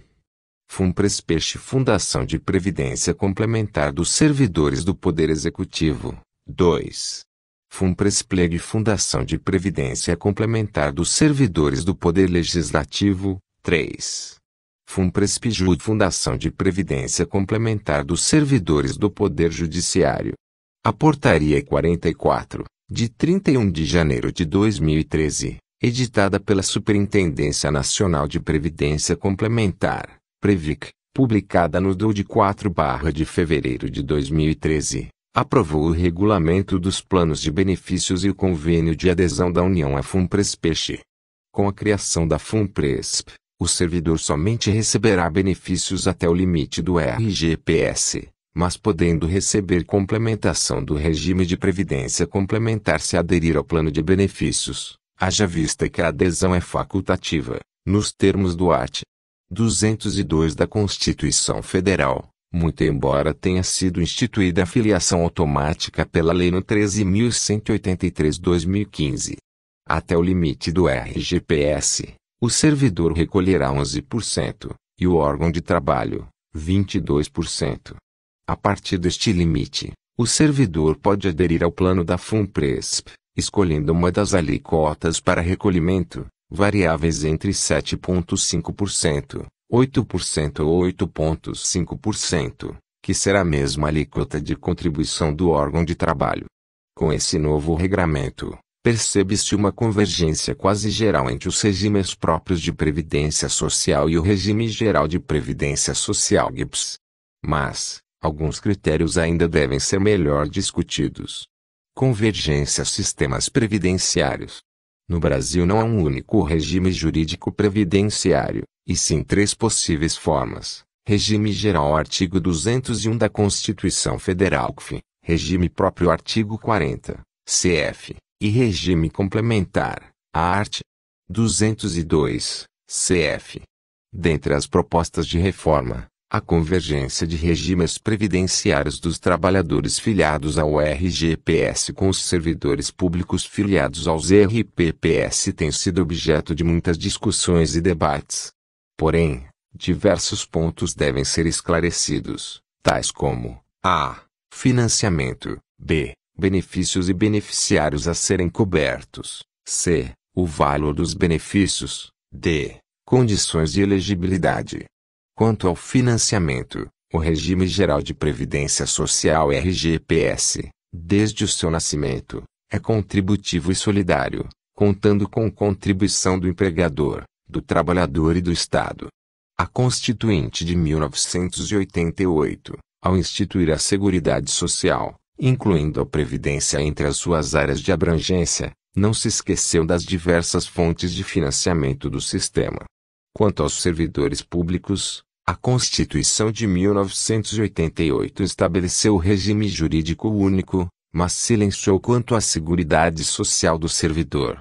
FUNPRESP, Fundação de Previdência Complementar dos Servidores do Poder Executivo. 2. FUNPRESPLEG, Fundação de Previdência Complementar dos Servidores do Poder Legislativo. 3. FUNPRESPJUD, Fundação de Previdência Complementar dos Servidores do Poder Judiciário. A Portaria 44, de 31 de janeiro de 2013, editada pela Superintendência Nacional de Previdência Complementar, Previc, publicada no DO de 4 de fevereiro de 2013, aprovou o regulamento dos planos de benefícios e o convênio de adesão da União à FUNPRESP. Com a criação da FUNPRESP, o servidor somente receberá benefícios até o limite do RGPS, mas podendo receber complementação do regime de previdência complementar se aderir ao plano de benefícios, haja vista que a adesão é facultativa, nos termos do art. 202 da Constituição Federal, muito embora tenha sido instituída a filiação automática pela Lei no 13.183/2015. Até o limite do RGPS, o servidor recolherá 11%, e o órgão de trabalho, 22%. A partir deste limite, o servidor pode aderir ao plano da FUNPRESP, escolhendo uma das alíquotas para recolhimento, variáveis entre 7,5%, 8% ou 8,5%, que será a mesma alíquota de contribuição do órgão de trabalho. Com esse novo regramento, percebe-se uma convergência quase geral entre os regimes próprios de previdência social e o regime geral de previdência social (GPS). Mas, alguns critérios ainda devem ser melhor discutidos. Convergência sistemas previdenciários. No Brasil não há um único regime jurídico previdenciário, e sim três possíveis formas: regime geral artigo 201 da Constituição Federal (CF), regime próprio artigo 40, CF, e regime complementar, art. 202, CF. Dentre as propostas de reforma, a convergência de regimes previdenciários dos trabalhadores filiados ao RGPS com os servidores públicos filiados aos RPPS tem sido objeto de muitas discussões e debates. Porém, diversos pontos devem ser esclarecidos, tais como: a. Financiamento, b. Benefícios e beneficiários a serem cobertos, c. O valor dos benefícios, d. Condições de elegibilidade. Quanto ao financiamento, o Regime Geral de Previdência Social RGPS, desde o seu nascimento, é contributivo e solidário, contando com contribuição do empregador, do trabalhador e do Estado. A Constituinte de 1988, ao instituir a Seguridade Social, incluindo a Previdência entre as suas áreas de abrangência, não se esqueceu das diversas fontes de financiamento do sistema. Quanto aos servidores públicos, a Constituição de 1988 estabeleceu o regime jurídico único, mas silenciou quanto à Seguridade Social do servidor.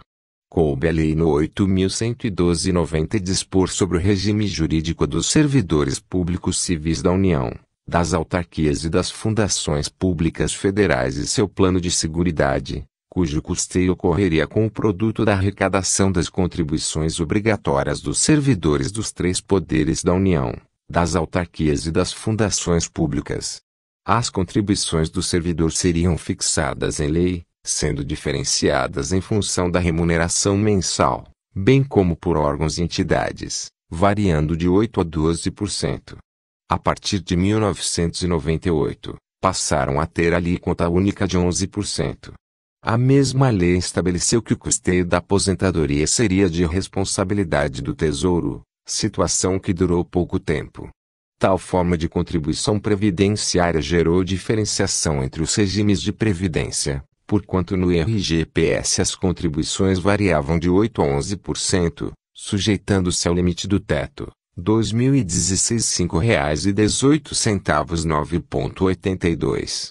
Coube à Lei no 8.112/90 dispor sobre o regime jurídico dos servidores públicos civis da União, das autarquias e das fundações públicas federais e seu plano de seguridade, cujo custeio ocorreria com o produto da arrecadação das contribuições obrigatórias dos servidores dos três poderes da União, das autarquias e das fundações públicas. As contribuições do servidor seriam fixadas em lei, sendo diferenciadas em função da remuneração mensal, bem como por órgãos e entidades, variando de 8% a 12%. A partir de 1998, passaram a ter alíquota única de 11%. A mesma lei estabeleceu que o custeio da aposentadoria seria de responsabilidade do Tesouro, situação que durou pouco tempo. Tal forma de contribuição previdenciária gerou diferenciação entre os regimes de previdência, porquanto no RGPS as contribuições variavam de 8% a 11%, sujeitando-se ao limite do teto, 2016 R$ 5,18 9,82.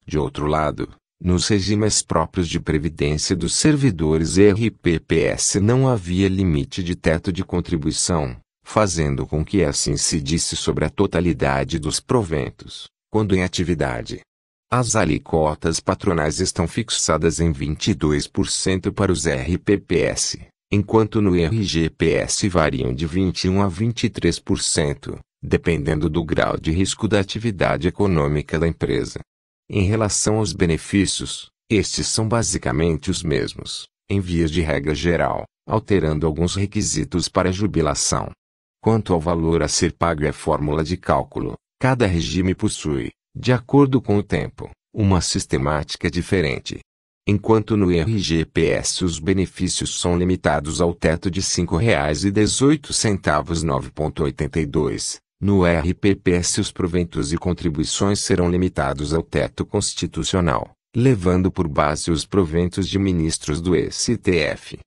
De outro lado, nos regimes próprios de previdência dos servidores RPPS não havia limite de teto de contribuição, fazendo com que assim incidisse sobre a totalidade dos proventos, quando em atividade. As alíquotas patronais estão fixadas em 22% para os RPPS, enquanto no RGPS variam de 21% a 23%, dependendo do grau de risco da atividade econômica da empresa. Em relação aos benefícios, estes são basicamente os mesmos, em vias de regra geral, alterando alguns requisitos para jubilação. Quanto ao valor a ser pago e a fórmula de cálculo, cada regime possui, de acordo com o tempo, uma sistemática diferente. Enquanto no RGPS os benefícios são limitados ao teto de R$ 5,18 9,82, no RPPS os proventos e contribuições serão limitados ao teto constitucional, levando por base os proventos de ministros do STF.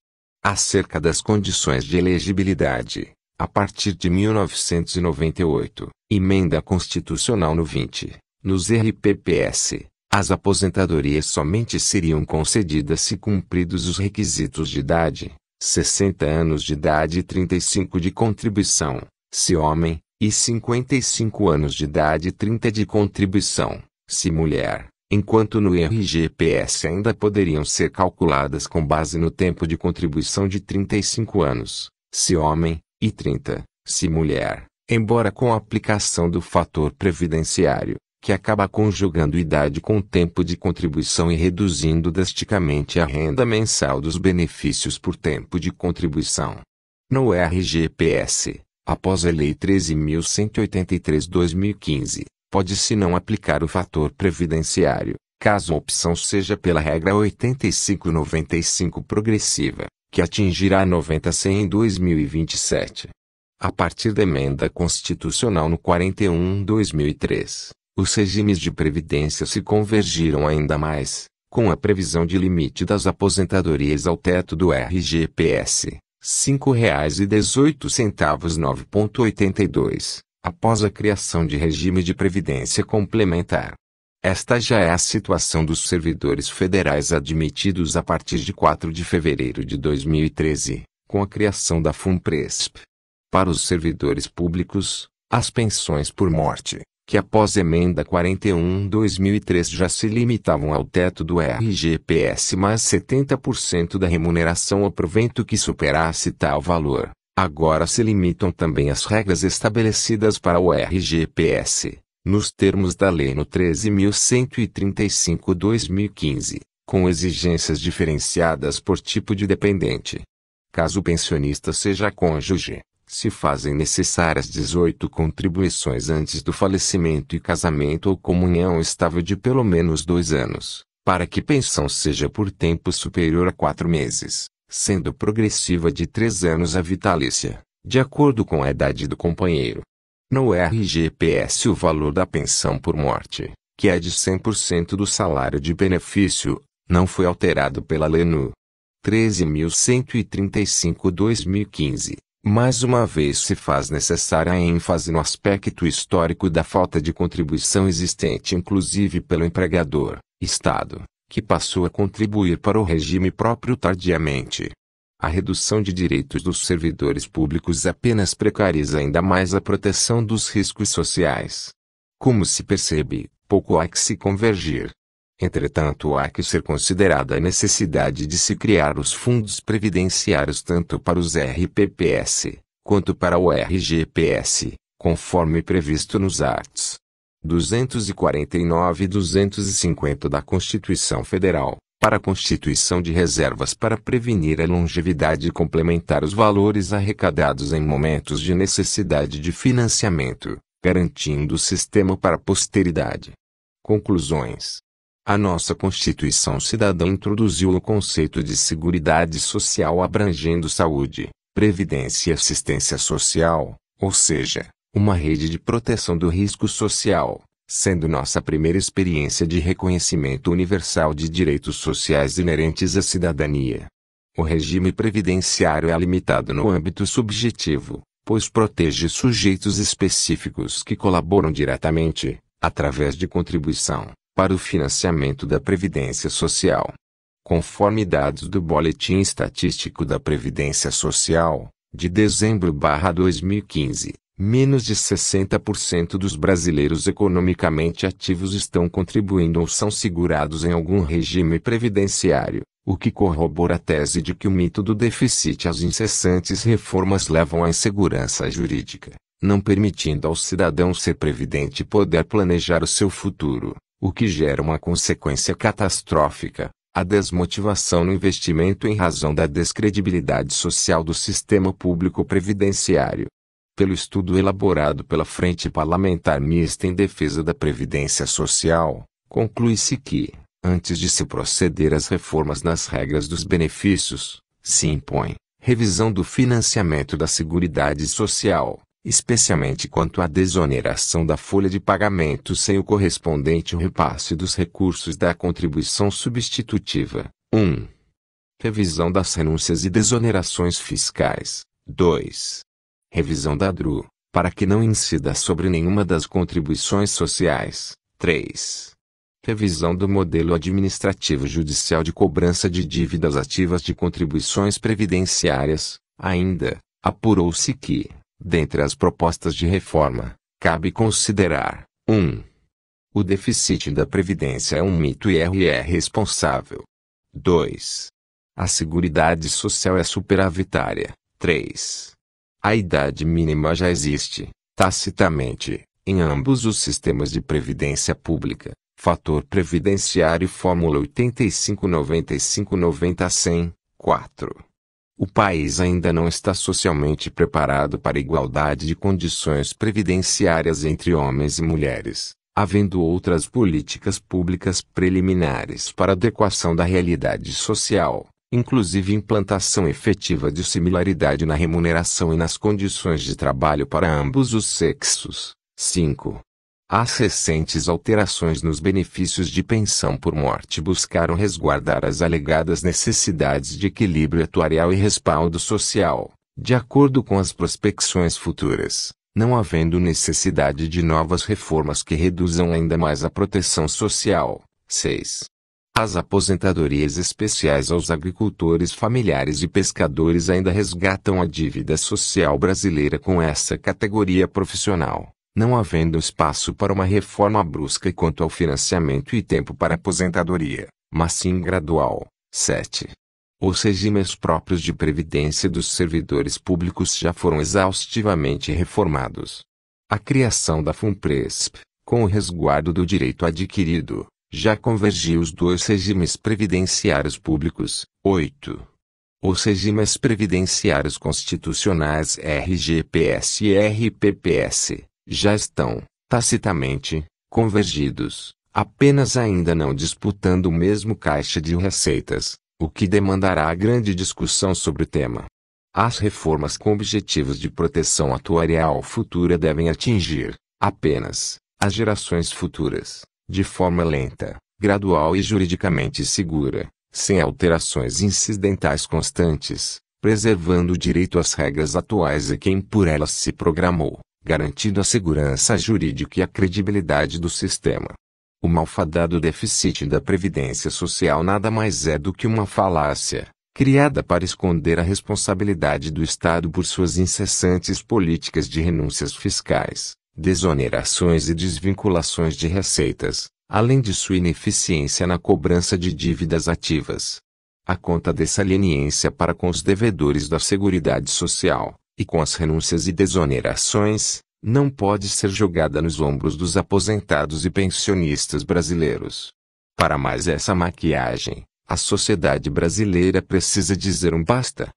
Acerca das condições de elegibilidade, a partir de 1998, emenda constitucional no 20, nos RPPS, as aposentadorias somente seriam concedidas se cumpridos os requisitos de idade, 60 anos de idade e 35 de contribuição, se homem, e 55 anos de idade e 30 de contribuição, se mulher, enquanto no RGPS ainda poderiam ser calculadas com base no tempo de contribuição de 35 anos, se homem, e 30, se mulher, embora com a aplicação do fator previdenciário, que acaba conjugando idade com tempo de contribuição e reduzindo drasticamente a renda mensal dos benefícios por tempo de contribuição. No RGPS, após a Lei 13.183/2015, pode-se não aplicar o fator previdenciário, caso a opção seja pela regra 85-95 progressiva, que atingirá 90-100 em 2027. A partir da emenda constitucional no 41/2003, os regimes de previdência se convergiram ainda mais, com a previsão de limite das aposentadorias ao teto do RGPS, R$ 5,18 9,82, após a criação de regime de previdência complementar. Esta já é a situação dos servidores federais admitidos a partir de 4 de fevereiro de 2013, com a criação da FUNPRESP. Para os servidores públicos, as pensões por morte, que após a emenda 41/2003 já se limitavam ao teto do RGPS mais 70% da remuneração ou provento que superasse tal valor, agora se limitam também às regras estabelecidas para o RGPS, nos termos da Lei no 13.135/2015, com exigências diferenciadas por tipo de dependente. Caso o pensionista seja cônjuge, se fazem necessárias 18 contribuições antes do falecimento e casamento ou comunhão estável de pelo menos 2 anos, para que pensão seja por tempo superior a 4 meses, sendo progressiva de 3 anos a vitalícia, de acordo com a idade do companheiro. No RGPS o valor da pensão por morte, que é de 100% do salário de benefício, não foi alterado pela Lei no 13.135/2015. Mais uma vez se faz necessária a ênfase no aspecto histórico da falta de contribuição existente inclusive pelo empregador, Estado, que passou a contribuir para o regime próprio tardiamente. A redução de direitos dos servidores públicos apenas precariza ainda mais a proteção dos riscos sociais. Como se percebe, pouco há que se convergir. Entretanto, há que ser considerada a necessidade de se criar os fundos previdenciários tanto para os RPPS, quanto para o RGPS, conforme previsto nos arts. 249 e 250 da Constituição Federal, para a constituição de reservas para prevenir a longevidade e complementar os valores arrecadados em momentos de necessidade de financiamento, garantindo o sistema para a posteridade. Conclusões. A nossa Constituição Cidadã introduziu o conceito de Seguridade Social abrangendo saúde, previdência e assistência social, ou seja, uma rede de proteção do risco social, sendo nossa primeira experiência de reconhecimento universal de direitos sociais inerentes à cidadania. O regime previdenciário é limitado no âmbito subjetivo, pois protege sujeitos específicos que colaboram diretamente, através de contribuição, para o financiamento da Previdência Social. Conforme dados do Boletim Estatístico da Previdência Social, de dezembro/2015, menos de 60% dos brasileiros economicamente ativos estão contribuindo ou são segurados em algum regime previdenciário, o que corrobora a tese de que o mito do déficit e as incessantes reformas levam à insegurança jurídica, não permitindo ao cidadão ser previdente e poder planejar o seu futuro, o que gera uma consequência catastrófica, a desmotivação no investimento em razão da descredibilidade social do sistema público previdenciário. Pelo estudo elaborado pela Frente Parlamentar Mista em Defesa da Previdência Social, conclui-se que, antes de se proceder às reformas nas regras dos benefícios, se impõe revisão do financiamento da Seguridade Social, especialmente quanto à desoneração da folha de pagamento sem o correspondente repasse dos recursos da contribuição substitutiva. 1. Revisão das renúncias e desonerações fiscais. 2. Revisão da DRU, para que não incida sobre nenhuma das contribuições sociais. 3. Revisão do modelo administrativo judicial de cobrança de dívidas ativas de contribuições previdenciárias. Ainda, apurou-se que, dentre as propostas de reforma, cabe considerar: 1. O déficit da Previdência é um mito e é responsável. 2. A Seguridade Social é superavitária. 3. A idade mínima já existe, tacitamente, em ambos os sistemas de previdência pública, fator previdenciário Fórmula 85-95-90-100. 4. O país ainda não está socialmente preparado para a igualdade de condições previdenciárias entre homens e mulheres, Havendo outras políticas públicas preliminares para adequação da realidade social, inclusive implantação efetiva de similaridade na remuneração e nas condições de trabalho para ambos os sexos. 5. As recentes alterações nos benefícios de pensão por morte buscaram resguardar as alegadas necessidades de equilíbrio atuarial e respaldo social, de acordo com as prospecções futuras, não havendo necessidade de novas reformas que reduzam ainda mais a proteção social. 6. As aposentadorias especiais aos agricultores familiares e pescadores ainda resgatam a dívida social brasileira com essa categoria profissional, não havendo espaço para uma reforma brusca quanto ao financiamento e tempo para aposentadoria, mas sim gradual. 7. Os regimes próprios de previdência dos servidores públicos já foram exaustivamente reformados. A criação da FUNPRESP, com o resguardo do direito adquirido, já convergiu os dois regimes previdenciários públicos. 8. Os regimes previdenciários constitucionais RGPS e RPPS já estão, tacitamente, convergidos, apenas ainda não disputando o mesmo caixa de receitas, o que demandará grande discussão sobre o tema. As reformas com objetivos de proteção atuarial futura devem atingir, apenas, as gerações futuras, de forma lenta, gradual e juridicamente segura, sem alterações incidentais constantes, preservando o direito às regras atuais e quem por elas se programou, garantindo a segurança jurídica e a credibilidade do sistema. O malfadado déficit da Previdência Social nada mais é do que uma falácia, criada para esconder a responsabilidade do Estado por suas incessantes políticas de renúncias fiscais, desonerações e desvinculações de receitas, além de sua ineficiência na cobrança de dívidas ativas. A conta dessa leniência para com os devedores da Seguridade Social, e com as renúncias e desonerações, não pode ser jogada nos ombros dos aposentados e pensionistas brasileiros. Para mais essa maquiagem, a sociedade brasileira precisa dizer um basta.